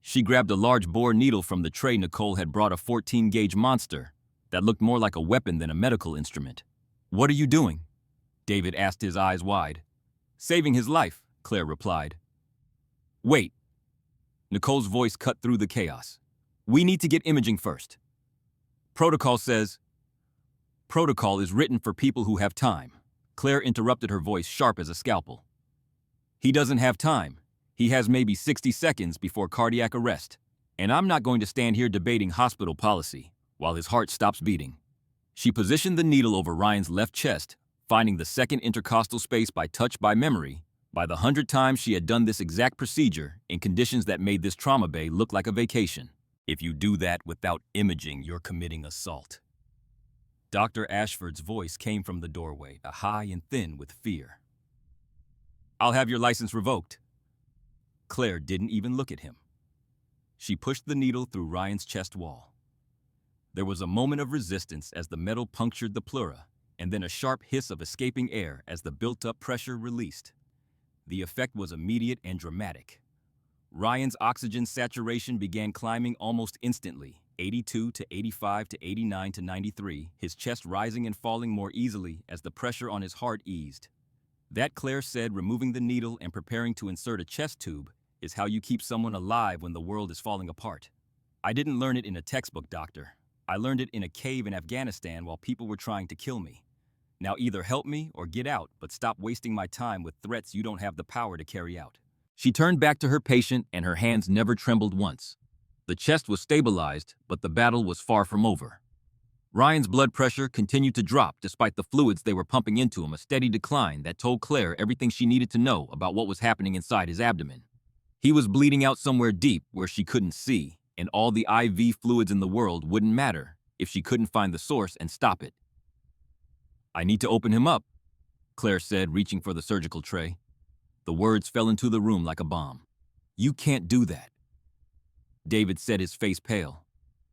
S1: She grabbed a large bore needle from the tray Nicole had brought, a 14-gauge monster that looked more like a weapon than a medical instrument. What are you doing? David asked, his eyes wide. Saving his life, Claire replied. Wait. Nicole's voice cut through the chaos. We need to get imaging first. Protocol says... Protocol is written for people who have time. Claire interrupted, her voice sharp as a scalpel. He doesn't have time. He has maybe 60 seconds before cardiac arrest. And I'm not going to stand here debating hospital policy while his heart stops beating. She positioned the needle over Ryan's left chest, finding the second intercostal space by touch, by memory, by the 100 times she had done this exact procedure in conditions that made this trauma bay look like a vacation. If you do that without imaging, you're committing assault. Dr. Ashford's voice came from the doorway, high and thin with fear. I'll have your license revoked. Claire didn't even look at him. She pushed the needle through Ryan's chest wall. There was a moment of resistance as the metal punctured the pleura, and then a sharp hiss of escaping air as the built-up pressure released. The effect was immediate and dramatic. Ryan's oxygen saturation began climbing almost instantly, 82 to 85 to 89 to 93, his chest rising and falling more easily as the pressure on his heart eased. That, Claire said, removing the needle and preparing to insert a chest tube, is how you keep someone alive when the world is falling apart. I didn't learn it in a textbook, doctor. I learned it in a cave in Afghanistan while people were trying to kill me. Now either help me or get out, but stop wasting my time with threats you don't have the power to carry out. She turned back to her patient, and her hands never trembled once. The chest was stabilized, but the battle was far from over. Ryan's blood pressure continued to drop despite the fluids they were pumping into him, a steady decline that told Claire everything she needed to know about what was happening inside his abdomen. He was bleeding out somewhere deep where she couldn't see, and all the IV fluids in the world wouldn't matter if she couldn't find the source and stop it. I need to open him up, Claire said, reaching for the surgical tray. The words fell into the room like a bomb. You can't do that. David said, his face pale.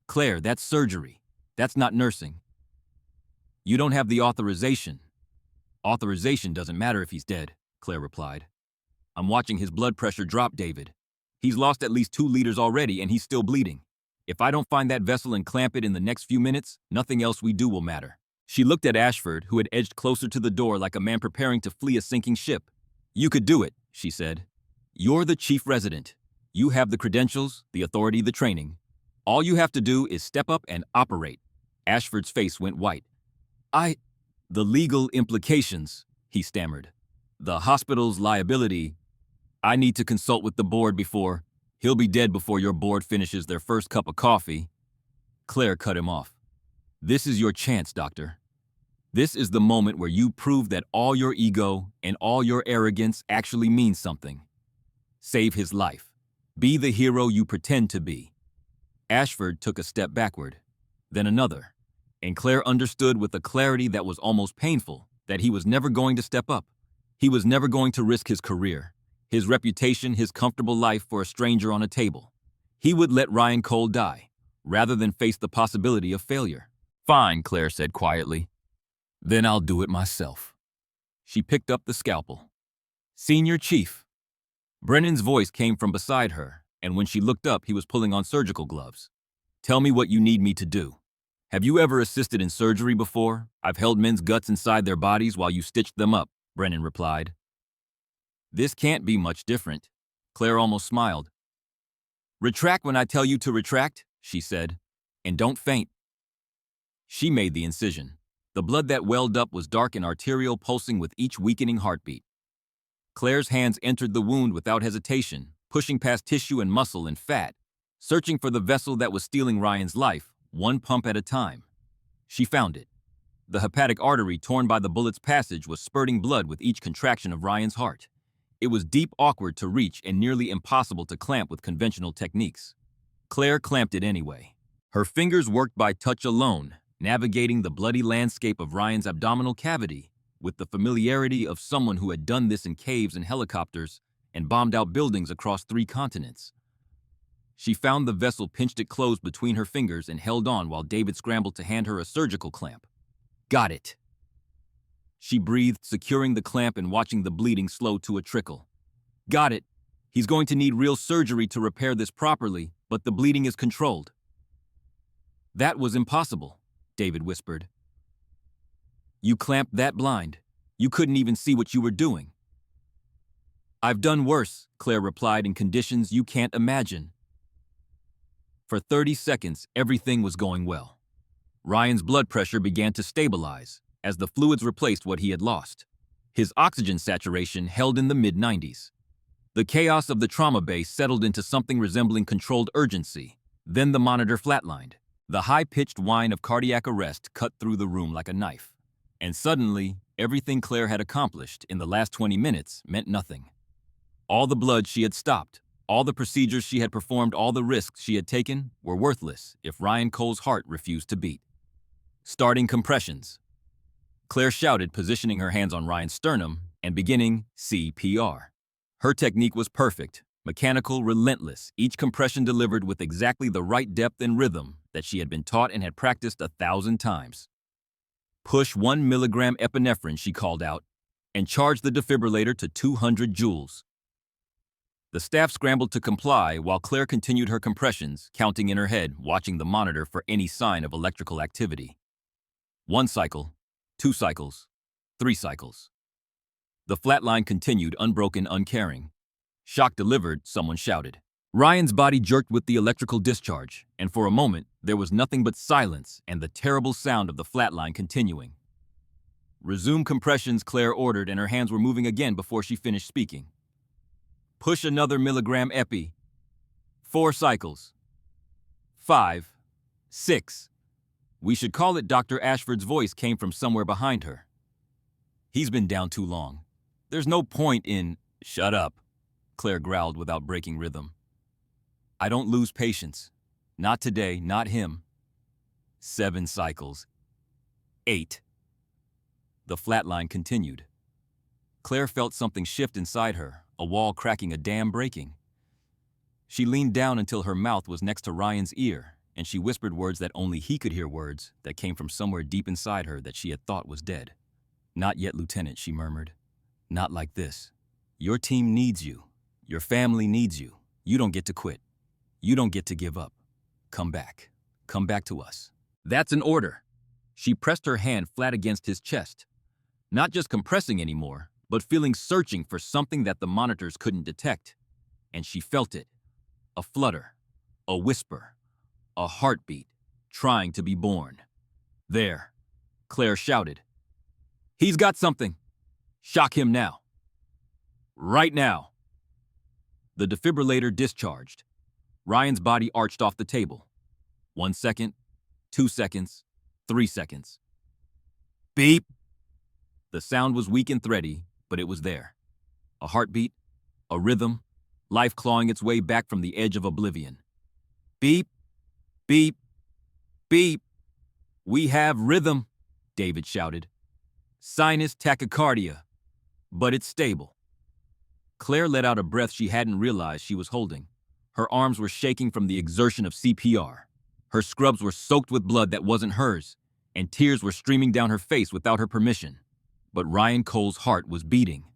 S1: Claire, that's surgery. That's not nursing. You don't have the authorization. Authorization doesn't matter if he's dead, Claire replied. I'm watching his blood pressure drop, David. He's lost at least 2 liters already and he's still bleeding. If I don't find that vessel and clamp it in the next few minutes, nothing else we do will matter. She looked at Ashford, who had edged closer to the door like a man preparing to flee a sinking ship. You could do it, she said. You're the chief resident. You have the credentials, the authority, the training. All you have to do is step up and operate. Ashford's face went white. The legal implications, he stammered. The hospital's liability. I need to consult with the board before. He'll be dead before your board finishes their first cup of coffee. Claire cut him off. This is your chance, doctor. This is the moment where you prove that all your ego and all your arrogance actually means something. Save his life. Be the hero you pretend to be. Ashford took a step backward, then another, and Claire understood with a clarity that was almost painful that he was never going to step up. He was never going to risk his career, his reputation, his comfortable life for a stranger on a table. He would let Ryan Cole die, rather than face the possibility of failure. Fine, Claire said quietly. Then I'll do it myself. She picked up the scalpel. Senior Chief. Brennan's voice came from beside her, and when she looked up, he was pulling on surgical gloves. Tell me what you need me to do. Have you ever assisted in surgery before? I've held men's guts inside their bodies while you stitched them up, Brennan replied. This can't be much different. Claire almost smiled. Retract when I tell you to retract, she said, and don't faint. She made the incision. The blood that welled up was dark and arterial, pulsing with each weakening heartbeat. Claire's hands entered the wound without hesitation, pushing past tissue and muscle and fat, searching for the vessel that was stealing Ryan's life, one pump at a time. She found it. The hepatic artery torn by the bullet's passage was spurting blood with each contraction of Ryan's heart. It was deep, awkward to reach, and nearly impossible to clamp with conventional techniques. Claire clamped it anyway. Her fingers worked by touch alone, navigating the bloody landscape of Ryan's abdominal cavity with the familiarity of someone who had done this in caves and helicopters and bombed out buildings across 3 continents. She found the vessel, pinched it closed between her fingers, and held on while David scrambled to hand her a surgical clamp. Got it. She breathed, securing the clamp and watching the bleeding slow to a trickle. Got it. He's going to need real surgery to repair this properly, but the bleeding is controlled. That was impossible, David whispered. You clamped that blind. You couldn't even see what you were doing. I've done worse, Claire replied, in conditions you can't imagine. For 30 seconds, everything was going well. Ryan's blood pressure began to stabilize as the fluids replaced what he had lost. His oxygen saturation held in the mid-90s. The chaos of the trauma base settled into something resembling controlled urgency. Then the monitor flatlined. The high-pitched whine of cardiac arrest cut through the room like a knife. And suddenly, everything Claire had accomplished in the last 20 minutes meant nothing. All the blood she had stopped, all the procedures she had performed, all the risks she had taken were worthless if Ryan Cole's heart refused to beat. Starting compressions. Claire shouted, positioning her hands on Ryan's sternum and beginning CPR. Her technique was perfect, mechanical, relentless, each compression delivered with exactly the right depth and rhythm that she had been taught and had practiced 1,000 times. Push 1 milligram epinephrine, she called out, and charge the defibrillator to 200 joules. The staff scrambled to comply while Claire continued her compressions, counting in her head, watching the monitor for any sign of electrical activity. 1 cycle, 2 cycles, 3 cycles. The flatline continued, unbroken, uncaring. Shock delivered, someone shouted. Ryan's body jerked with the electrical discharge, and for a moment, there was nothing but silence and the terrible sound of the flatline continuing. Resume compressions, Claire ordered, and her hands were moving again before she finished speaking. Push another milligram epi. 4 cycles. 5. 6. We should call it. Dr. Ashford's voice came from somewhere behind her. He's been down too long. There's no point in... Shut up, Claire growled without breaking rhythm. I don't lose patience. Not today, not him. 7 cycles. 8. The flatline continued. Claire felt something shift inside her, a wall cracking, a dam breaking. She leaned down until her mouth was next to Ryan's ear, and she whispered words that only he could hear, words that came from somewhere deep inside her that she had thought was dead. "Not yet, Lieutenant," she murmured. "Not like this. Your team needs you. Your family needs you. You don't get to quit. You don't get to give up. Come back. Come back to us." "That's an order." She pressed her hand flat against his chest, not just compressing anymore, but feeling searching for something that the monitors couldn't detect. And she felt it. A flutter, a whisper, a heartbeat, trying to be born. "There," Claire shouted. "He's got something. Shock him now. Right now." The defibrillator discharged. Ryan's body arched off the table. 1 second, 2 seconds, 3 seconds. Beep! The sound was weak and thready, but it was there. A heartbeat, a rhythm, life clawing its way back from the edge of oblivion. Beep, beep, beep. "We have rhythm," David shouted. "Sinus tachycardia, but it's stable." Claire let out a breath she hadn't realized she was holding. Her arms were shaking from the exertion of CPR. Her scrubs were soaked with blood that wasn't hers, and tears were streaming down her face without her permission. But Ryan Cole's heart was beating.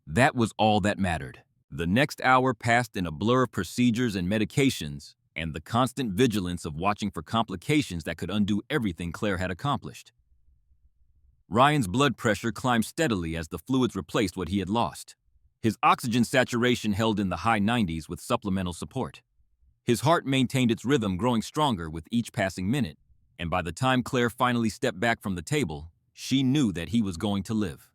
S1: That was all that mattered. The next hour passed in a blur of procedures and medications, and the constant vigilance of watching for complications that could undo everything Claire had accomplished. Ryan's blood pressure climbed steadily as the fluids replaced what he had lost. His oxygen saturation held in the high 90s with supplemental support. His heart maintained its rhythm, growing stronger with each passing minute, and by the time Claire finally stepped back from the table, she knew that he was going to live.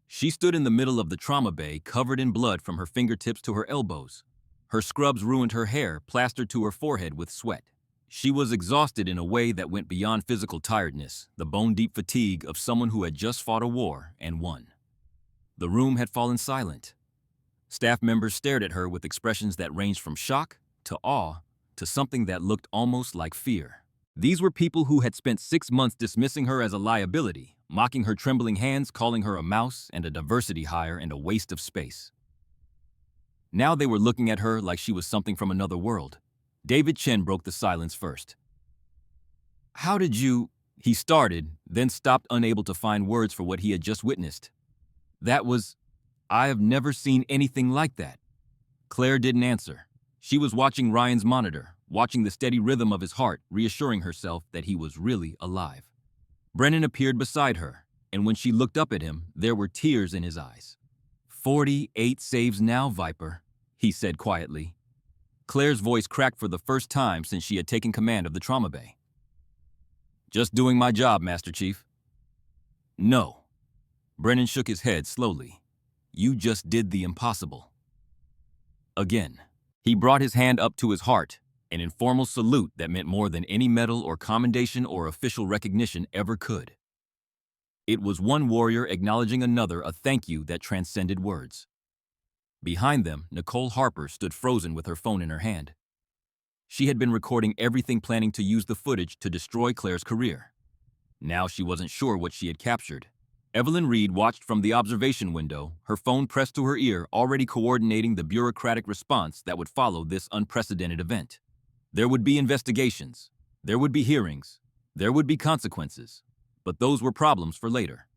S1: She stood in the middle of the trauma bay, covered in blood from her fingertips to her elbows. Her scrubs ruined her hair, plastered to her forehead with sweat. She was exhausted in a way that went beyond physical tiredness, the bone-deep fatigue of someone who had just fought a war and won. The room had fallen silent. Staff members stared at her with expressions that ranged from shock to awe to something that looked almost like fear. These were people who had spent 6 months dismissing her as a liability, mocking her trembling hands, calling her a mouse and a diversity hire and a waste of space. Now they were looking at her like she was something from another world. David Chen broke the silence first. "How did you—" he started, then stopped, unable to find words for what he had just witnessed. "That was— I have never seen anything like that." Claire didn't answer. She was watching Ryan's monitor, watching the steady rhythm of his heart, reassuring herself that he was really alive. Brennan appeared beside her, and when she looked up at him, there were tears in his eyes. 48 saves now, Viper," he said quietly. Claire's voice cracked for the first time since she had taken command of the trauma bay. "Just doing my job, Master Chief." "No." Brennan shook his head slowly. "You just did the impossible." Again, he brought his hand up to his heart, an informal salute that meant more than any medal or commendation or official recognition ever could. It was one warrior acknowledging another, a thank you that transcended words. Behind them, Nicole Harper stood frozen with her phone in her hand. She had been recording everything, planning to use the footage to destroy Claire's career. Now she wasn't sure what she had captured. Evelyn Reed watched from the observation window, her phone pressed to her ear, already coordinating the bureaucratic response that would follow this unprecedented event. There would be investigations, there would be hearings, there would be consequences, but those were problems for later.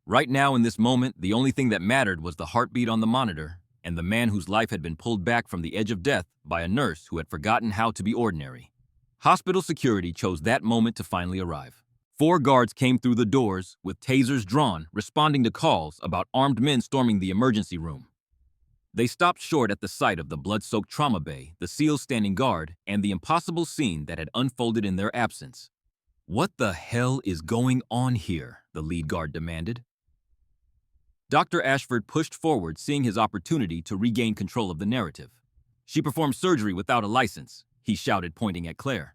S1: Right now, in this moment, the only thing that mattered was the heartbeat on the monitor and the man whose life had been pulled back from the edge of death by a nurse who had forgotten how to be ordinary. Hospital security chose that moment to finally arrive. 4 guards came through the doors with tasers drawn, responding to calls about armed men storming the emergency room. They stopped short at the sight of the blood-soaked trauma bay, the SEALs standing guard, and the impossible scene that had unfolded in their absence. "What the hell is going on here?" the lead guard demanded. Dr. Ashford pushed forward, seeing his opportunity to regain control of the narrative. "She performed surgery without a license," he shouted, pointing at Claire.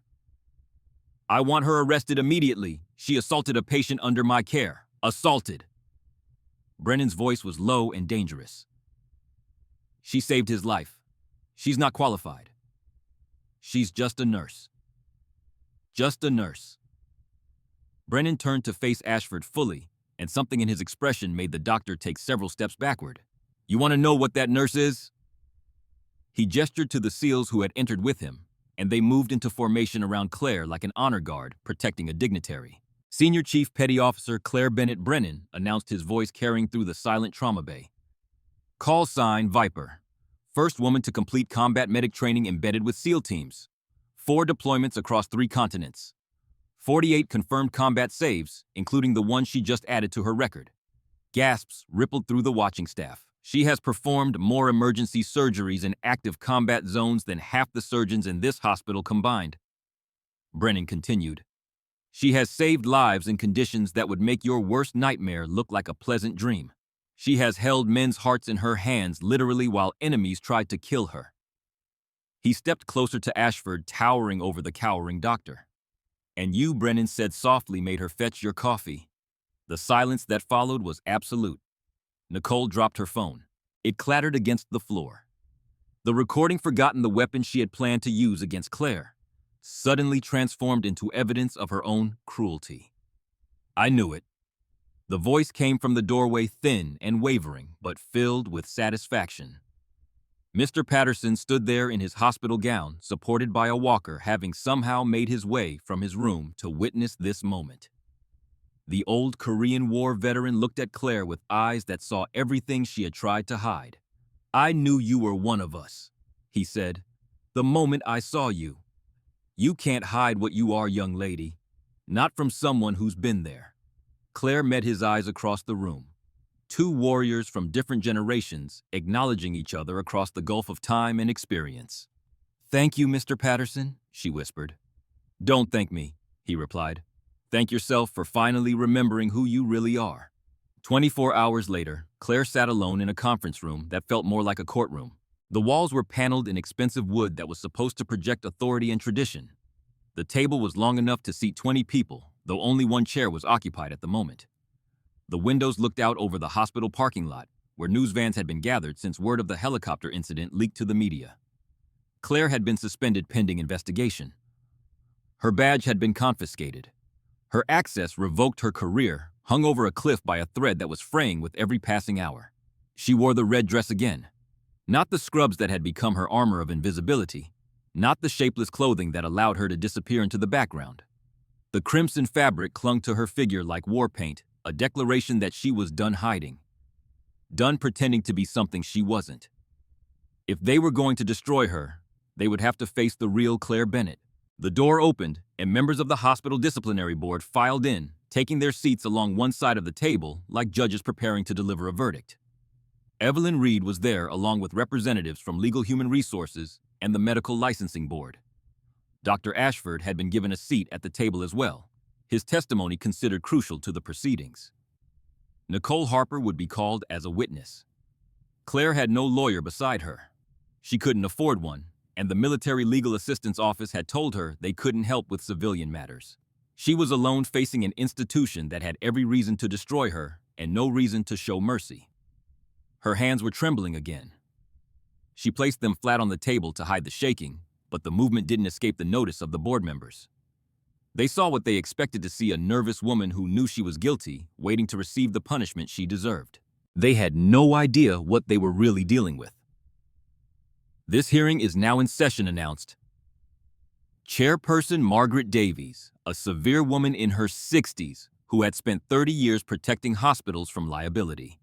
S1: "I want her arrested immediately. She assaulted a patient under my care. Assaulted." Brennan's voice was low and dangerous. "She saved his life. She's not qualified. She's just a nurse. Just a nurse." Brennan turned to face Ashford fully, and something in his expression made the doctor take several steps backward. "You want to know what that nurse is?" He gestured to the SEALs who had entered with him, and they moved into formation around Claire like an honor guard protecting a dignitary. Senior Chief Petty Officer Claire Bennett Brennan announced, his voice carrying through the silent trauma bay. Call sign Viper. First woman to complete combat medic training embedded with SEAL teams. 4 deployments across 3 continents. 48 confirmed combat saves, including the one she just added to her record. Gasps rippled through the watching staff. She has performed more emergency surgeries in active combat zones than half the surgeons in this hospital combined. Brennan continued. She has saved lives in conditions that would make your worst nightmare look like a pleasant dream. She has held men's hearts in her hands literally while enemies tried to kill her. He stepped closer to Ashford, towering over the cowering doctor. And you, Brennan said softly, made her fetch your coffee. The silence that followed was absolute. Nicole dropped her phone. It clattered against the floor. The recording, forgotten the weapon she had planned to use against Claire, suddenly transformed into evidence of her own cruelty. I knew it. The voice came from the doorway, thin and wavering, but filled with satisfaction. Mr. Patterson stood there in his hospital gown, supported by a walker, having somehow made his way from his room to witness this moment. The old Korean War veteran looked at Claire with eyes that saw everything she had tried to hide. I knew you were one of us, he said, the moment I saw you. You can't hide what you are, young lady. Not from someone who's been there. Claire met his eyes across the room. 2 warriors from different generations, acknowledging each other across the gulf of time and experience. Thank you, Mr. Patterson, she whispered. Don't thank me, he replied. Thank yourself for finally remembering who you really are. 24 hours later, Claire sat alone in a conference room that felt more like a courtroom. The walls were paneled in expensive wood that was supposed to project authority and tradition. The table was long enough to seat 20 people, though only 1 chair was occupied at the moment. The windows looked out over the hospital parking lot, where news vans had been gathered since word of the helicopter incident leaked to the media. Claire had been suspended pending investigation. Her badge had been confiscated. Her access revoked, her career hung over a cliff by a thread that was fraying with every passing hour. She wore the red dress again. Not the scrubs that had become her armor of invisibility. Not the shapeless clothing that allowed her to disappear into the background. The crimson fabric clung to her figure like war paint, a declaration that she was done hiding. Done pretending to be something she wasn't. If they were going to destroy her, they would have to face the real Claire Bennett. The door opened, and members of the hospital disciplinary board filed in, taking their seats along one side of the table like judges preparing to deliver a verdict. Evelyn Reed was there, along with representatives from Legal Human Resources and the Medical Licensing Board. Dr. Ashford had been given a seat at the table as well, his testimony considered crucial to the proceedings. Nicole Harper would be called as a witness. Claire had no lawyer beside her. She couldn't afford one, and the Military Legal Assistance Office had told her they couldn't help with civilian matters. She was alone, facing an institution that had every reason to destroy her and no reason to show mercy. Her hands were trembling again. She placed them flat on the table to hide the shaking, but the movement didn't escape the notice of the board members. They saw what they expected to see: a nervous woman who knew she was guilty, waiting to receive the punishment she deserved. They had no idea what they were really dealing with. This hearing is now in session, announced Chairperson Margaret Davies, a severe woman in her 60s who had spent 30 years protecting hospitals from liability.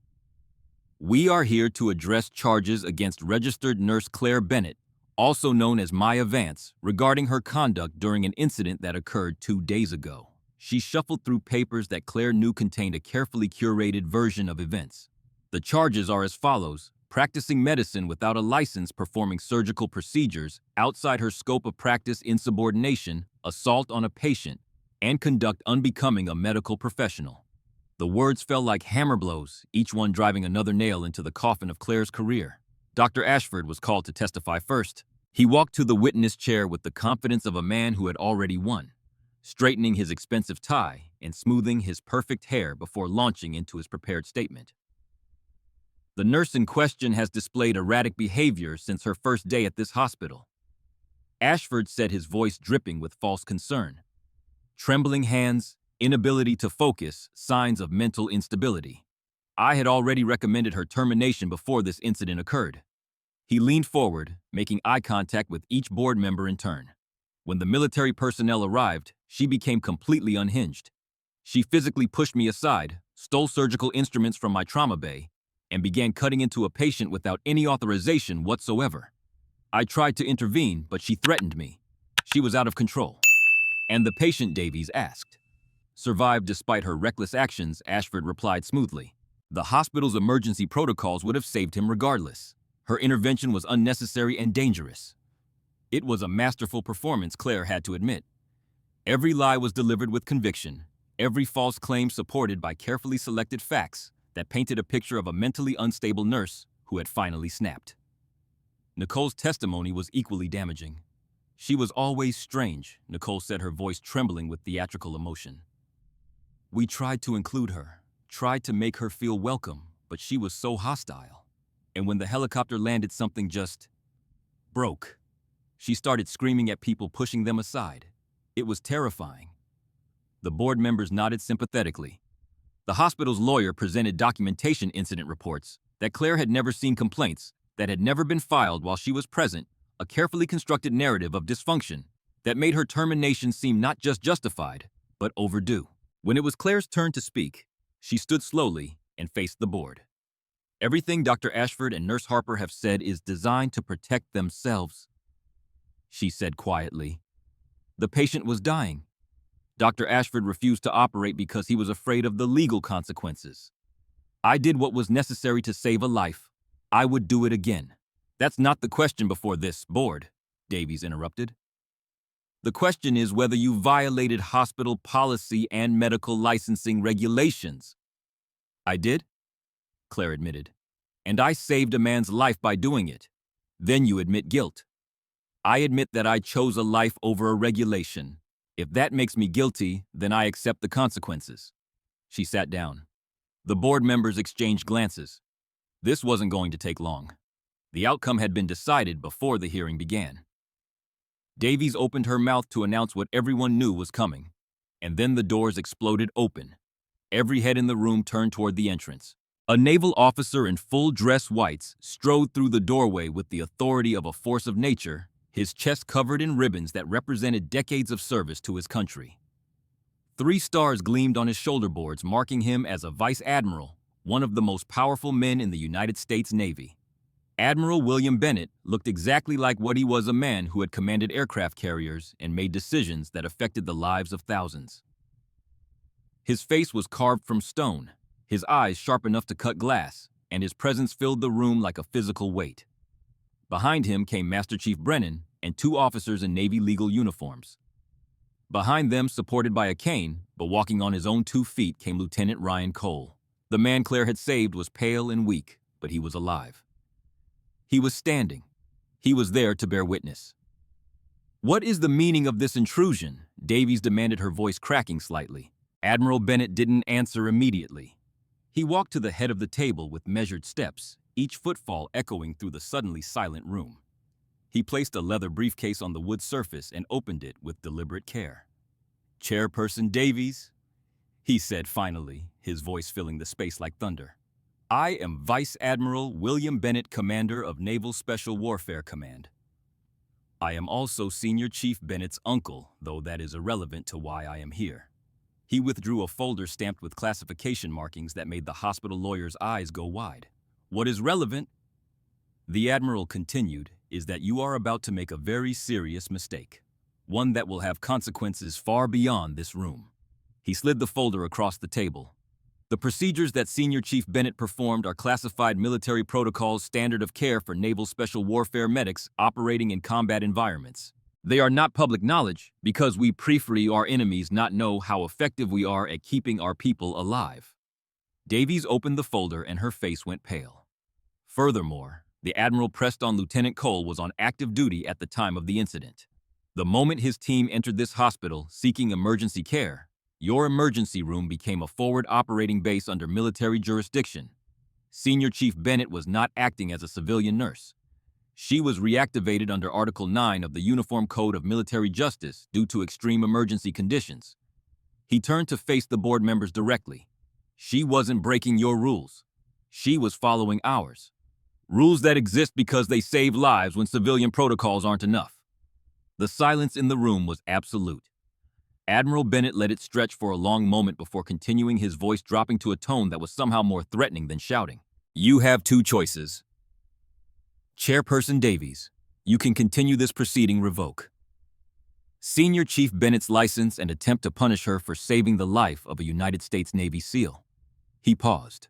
S1: We are here to address charges against registered nurse Claire Bennett, also known as Maya Vance, regarding her conduct during an incident that occurred 2 days ago. She shuffled through papers that Claire knew contained a carefully curated version of events. The charges are as follows: practicing medicine without a license, performing surgical procedures outside her scope of practice, insubordination, assault on a patient, and conduct unbecoming a medical professional. The words fell like hammer blows, each one driving another nail into the coffin of Claire's career. Dr. Ashford was called to testify first. He walked to the witness chair with the confidence of a man who had already won, straightening his expensive tie and smoothing his perfect hair before launching into his prepared statement. The nurse in question has displayed erratic behavior since her first day at this hospital. Ashford said, his voice dripping with false concern. Trembling hands, inability to focus, signs of mental instability. I had already recommended her termination before this incident occurred. He leaned forward, making eye contact with each board member in turn. When the military personnel arrived, she became completely unhinged. She physically pushed me aside, stole surgical instruments from my trauma bay, and began cutting into a patient without any authorization whatsoever. I tried to intervene, but she threatened me. She was out of control. And the patient, Davies asked. Survived despite her reckless actions, Ashford replied smoothly. The hospital's emergency protocols would have saved him regardless. Her intervention was unnecessary and dangerous. It was a masterful performance, Claire had to admit. Every lie was delivered with conviction, every false claim supported by carefully selected facts that painted a picture of a mentally unstable nurse who had finally snapped. Nicole's testimony was equally damaging. She was always strange, Nicole said, her voice trembling with theatrical emotion. We tried to include her, tried to make her feel welcome, but she was so hostile. And when the helicopter landed, something just broke. She started screaming at people, pushing them aside. It was terrifying. The board members nodded sympathetically. The hospital's lawyer presented documentation incident reports that Claire had never seen, complaints that had never been filed while she was present, a carefully constructed narrative of dysfunction that made her termination seem not just justified, but overdue. When it was Claire's turn to speak, she stood slowly and faced the board. Everything Dr. Ashford and Nurse Harper have said is designed to protect themselves, she said quietly. The patient was dying. Dr. Ashford refused to operate because he was afraid of the legal consequences. I did what was necessary to save a life. I would do it again. That's not the question before this board, Davies interrupted. The question is whether you violated hospital policy and medical licensing regulations. I did, Claire admitted. And I saved a man's life by doing it. Then you admit guilt. I admit that I chose a life over a regulation. If that makes me guilty, then I accept the consequences. She sat down. The board members exchanged glances. This wasn't going to take long. The outcome had been decided before the hearing began. Davies opened her mouth to announce what everyone knew was coming, and then the doors exploded open. Every head in the room turned toward the entrance. A naval officer in full dress whites strode through the doorway with the authority of a force of nature, his chest covered in ribbons that represented decades of service to his country. 3 stars gleamed on his shoulder boards, marking him as a vice admiral, one of the most powerful men in the United States Navy. Admiral William Bennett looked exactly like what he was, a man who had commanded aircraft carriers and made decisions that affected the lives of thousands. His face was carved from stone, his eyes sharp enough to cut glass, and his presence filled the room like a physical weight. Behind him came Master Chief Brennan and 2 officers in Navy legal uniforms. Behind them, supported by a cane, but walking on his own 2 feet, came Lieutenant Ryan Cole. The man Claire had saved was pale and weak, but he was alive. He was standing. He was there to bear witness. What is the meaning of this intrusion? Davies demanded, her voice cracking slightly. Admiral Bennett didn't answer immediately. He walked to the head of the table with measured steps, each footfall echoing through the suddenly silent room. He placed a leather briefcase on the wood surface and opened it with deliberate care. Chairperson Davies, he said finally, his voice filling the space like thunder. I am Vice Admiral William Bennett, Commander of Naval Special Warfare Command. I am also Senior Chief Bennett's uncle, though that is irrelevant to why I am here. He withdrew a folder stamped with classification markings that made the hospital lawyer's eyes go wide. What is relevant, the Admiral continued, is that you are about to make a very serious mistake. One that will have consequences far beyond this room. He slid the folder across the table. The procedures that Senior Chief Bennett performed are classified military protocols, standard of care for naval special warfare medics operating in combat environments. They are not public knowledge because we prefer our enemies not know how effective we are at keeping our people alive. Davies opened the folder and her face went pale. Furthermore, the Admiral pressed on Lieutenant Cole was on active duty at the time of the incident. The moment his team entered this hospital seeking emergency care, your emergency room became a forward operating base under military jurisdiction. Senior Chief Bennett was not acting as a civilian nurse. She was reactivated under Article 9 of the Uniform Code of Military Justice due to extreme emergency conditions. He turned to face the board members directly. She wasn't breaking your rules. She was following ours. Rules that exist because they save lives when civilian protocols aren't enough. The silence in the room was absolute. Admiral Bennett let it stretch for a long moment before continuing, his voice dropping to a tone that was somehow more threatening than shouting. You have two choices. Chairperson Davies, you can continue this proceeding, revoke. Senior Chief Bennett's license and attempt to punish her for saving the life of a United States Navy SEAL. He paused.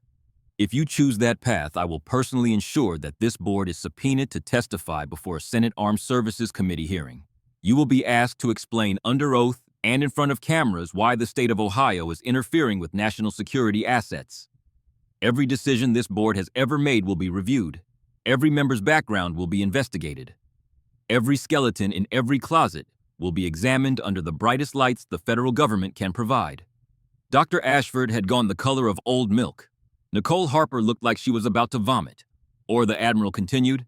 S1: If you choose that path, I will personally ensure that this board is subpoenaed to testify before a Senate Armed Services Committee hearing. You will be asked to explain under oath and in front of cameras why the state of Ohio is interfering with national security assets. Every decision this board has ever made will be reviewed. Every member's background will be investigated. Every skeleton in every closet will be examined under the brightest lights the federal government can provide. Dr. Ashford had gone the color of old milk. Nicole Harper looked like she was about to vomit. Or the Admiral continued,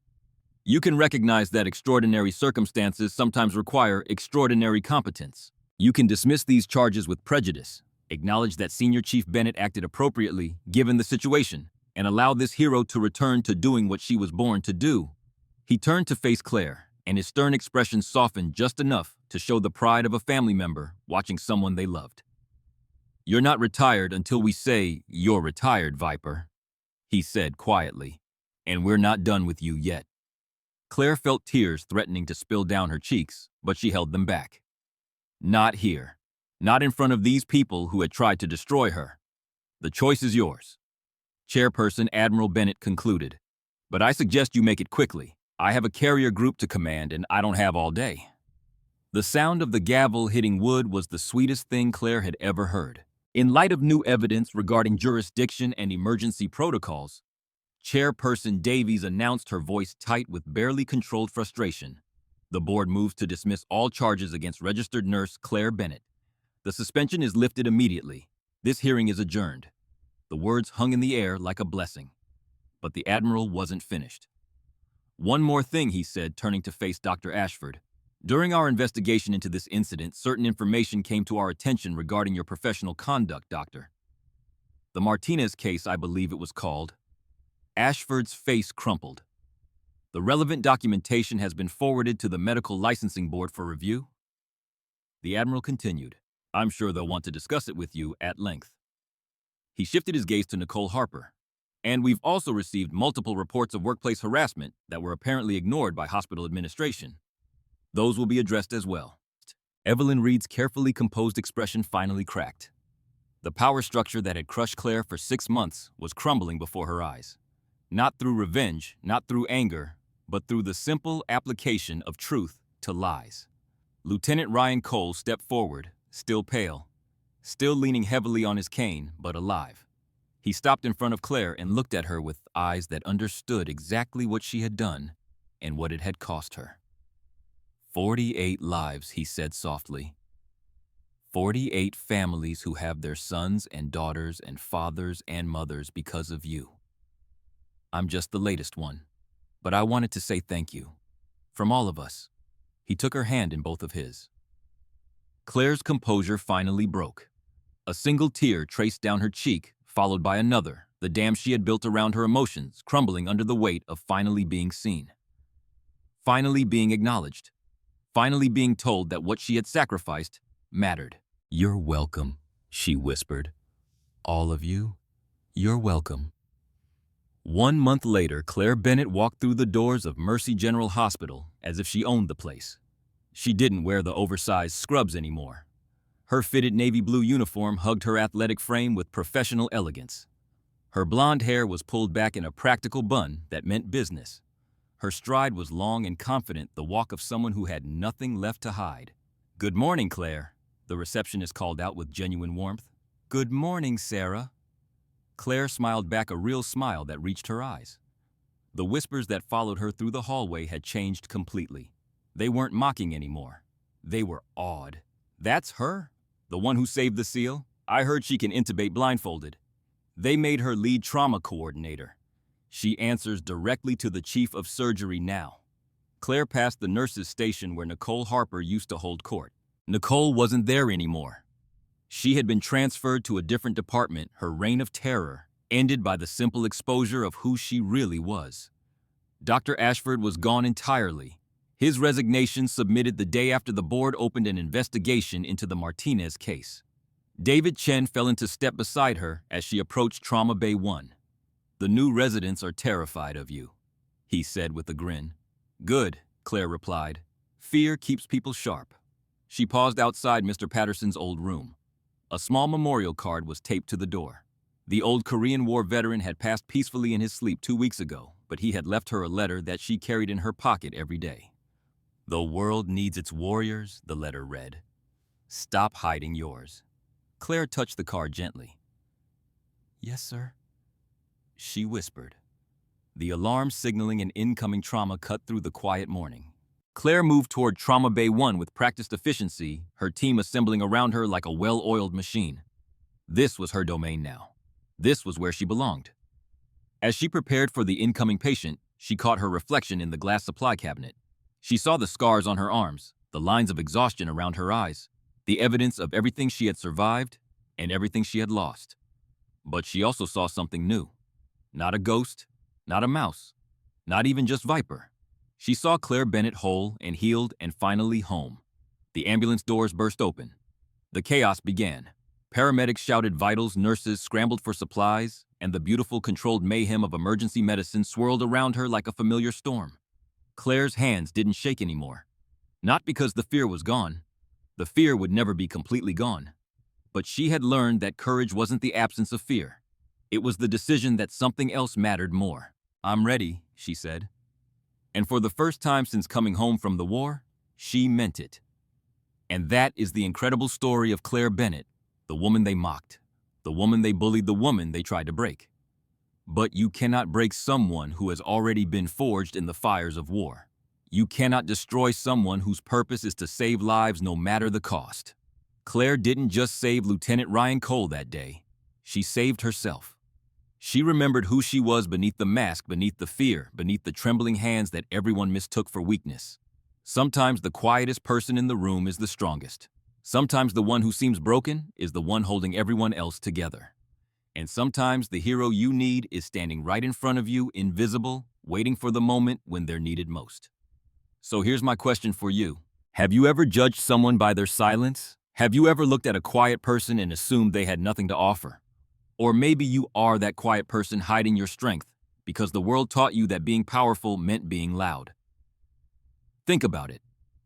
S1: you can recognize that extraordinary circumstances sometimes require extraordinary competence. You can dismiss these charges with prejudice, acknowledge that Senior Chief Bennett acted appropriately given the situation, and allow this hero to return to doing what she was born to do. He turned to face Claire, and his stern expression softened just enough to show the pride of a family member watching someone they loved. You're not retired until we say you're retired, Viper, he said quietly, and we're not done with you yet. Claire felt tears threatening to spill down her cheeks, but she held them back. Not here. Not in front of these people who had tried to destroy her. The choice is yours. Chairperson Admiral Bennett concluded. But I suggest you make it quickly. I have a carrier group to command and I don't have all day. The sound of the gavel hitting wood was the sweetest thing Claire had ever heard. In light of new evidence regarding jurisdiction and emergency protocols, Chairperson Davies announced, her voice tight with barely controlled frustration. The board moves to dismiss all charges against registered nurse Claire Bennett. The suspension is lifted immediately. This hearing is adjourned. The words hung in the air like a blessing. But the Admiral wasn't finished. One more thing, he said, turning to face Dr. Ashford. During our investigation into this incident, certain information came to our attention regarding your professional conduct, Doctor. The Martinez case, I believe it was called. Ashford's face crumpled. The relevant documentation has been forwarded to the Medical Licensing Board for review. The Admiral continued. I'm sure they'll want to discuss it with you at length. He shifted his gaze to Nicole Harper. And we've also received multiple reports of workplace harassment that were apparently ignored by hospital administration. Those will be addressed as well. Evelyn Reed's carefully composed expression finally cracked. The power structure that had crushed Claire for 6 months was crumbling before her eyes. Not through revenge, not through anger, but through the simple application of truth to lies. Lieutenant Ryan Cole stepped forward, still pale, still leaning heavily on his cane, but alive. He stopped in front of Claire and looked at her with eyes that understood exactly what she had done and what it had cost her. 48 lives, he said softly. 48 families who have their sons and daughters and fathers and mothers because of you. I'm just the latest one, but I wanted to say thank you. From all of us. He took her hand in both of his. Claire's composure finally broke. A single tear traced down her cheek, followed by another, the dam she had built around her emotions crumbling under the weight of finally being seen. Finally being acknowledged. Finally being told that what she had sacrificed mattered. You're welcome, she whispered. All of you, you're welcome. 1 month later, Claire Bennett walked through the doors of Mercy General Hospital as if she owned the place. She didn't wear the oversized scrubs anymore. Her fitted navy blue uniform hugged her athletic frame with professional elegance. Her blonde hair was pulled back in a practical bun that meant business. Her stride was long and confident, the walk of someone who had nothing left to hide. Good morning, Claire, the receptionist called out with genuine warmth. Good morning, Sarah. Claire smiled back, a real smile that reached her eyes. The whispers that followed her through the hallway had changed completely. They weren't mocking anymore. They were awed. That's her? The one who saved the SEAL? I heard she can intubate blindfolded. They made her lead trauma coordinator. She answers directly to the chief of surgery now. Claire passed the nurse's station where Nicole Harper used to hold court. Nicole wasn't there anymore. She had been transferred to a different department, her reign of terror ended by the simple exposure of who she really was. Dr. Ashford was gone entirely. His resignation submitted the day after the board opened an investigation into the Martinez case. David Chen fell into step beside her as she approached Trauma Bay 1. "The new residents are terrified of you," he said with a grin. "Good," Claire replied. "Fear keeps people sharp." She paused outside Mr. Patterson's old room. A small memorial card was taped to the door. The old Korean War veteran had passed peacefully in his sleep 2 weeks ago, but he had left her a letter that she carried in her pocket every day. "The world needs its warriors," the letter read. "Stop hiding yours." Claire touched the card gently. "Yes, sir," she whispered. The alarm signaling an incoming trauma cut through the quiet morning. Claire moved toward Trauma Bay 1 with practiced efficiency, her team assembling around her like a well-oiled machine. This was her domain now. This was where she belonged. As she prepared for the incoming patient, she caught her reflection in the glass supply cabinet. She saw the scars on her arms, the lines of exhaustion around her eyes, the evidence of everything she had survived and everything she had lost. But she also saw something new. Not a ghost, not a mouse, not even just Viper. She saw Claire Bennett whole and healed and finally home. The ambulance doors burst open. The chaos began. Paramedics shouted vitals, nurses scrambled for supplies, and the beautiful controlled mayhem of emergency medicine swirled around her like a familiar storm. Claire's hands didn't shake anymore. Not because the fear was gone. The fear would never be completely gone. But she had learned that courage wasn't the absence of fear. It was the decision that something else mattered more. "I'm ready," she said. And for the first time since coming home from the war, she meant it. And that is the incredible story of Claire Bennett, the woman they mocked, the woman they bullied, the woman they tried to break. But you cannot break someone who has already been forged in the fires of war. You cannot destroy someone whose purpose is to save lives no matter the cost. Claire didn't just save Lieutenant Ryan Cole that day. She saved herself. She remembered who she was beneath the mask, beneath the fear, beneath the trembling hands that everyone mistook for weakness. Sometimes the quietest person in the room is the strongest. Sometimes the one who seems broken is the one holding everyone else together. And sometimes the hero you need is standing right in front of you, invisible, waiting for the moment when they're needed most. So here's my question for you. Have you ever judged someone by their silence? Have you ever looked at a quiet person and assumed they had nothing to offer? Or maybe you are that quiet person hiding your strength because the world taught you that being powerful meant being loud. Think about it.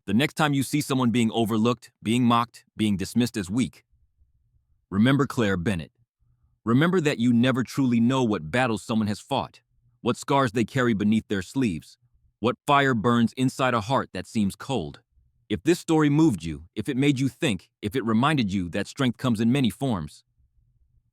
S1: The next time you see someone being overlooked, being mocked, being dismissed as weak, remember Claire Bennett. Remember that you never truly know what battles someone has fought, what scars they carry beneath their sleeves, what fire burns inside a heart that seems cold. If this story moved you, if it made you think, if it reminded you that strength comes in many forms,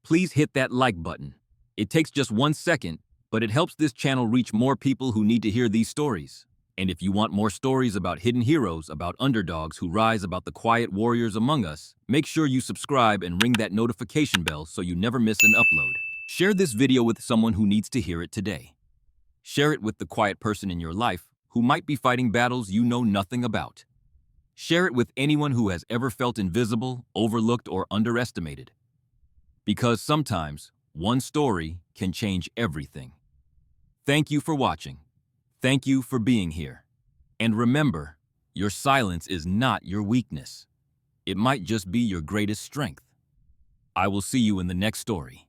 S1: please hit that like button. It takes just 1 second, but it helps this channel reach more people who need to hear these stories. And if you want more stories about hidden heroes, about underdogs who rise, about the quiet warriors among us, make sure you subscribe and ring that notification bell so you never miss an upload. Share this video with someone who needs to hear it today. Share it with the quiet person in your life who might be fighting battles you know nothing about. Share it with anyone who has ever felt invisible, overlooked, or underestimated. Because sometimes one story can change everything. Thank you for watching. Thank you for being here. And remember, your silence is not your weakness. It might just be your greatest strength. I will see you in the next story.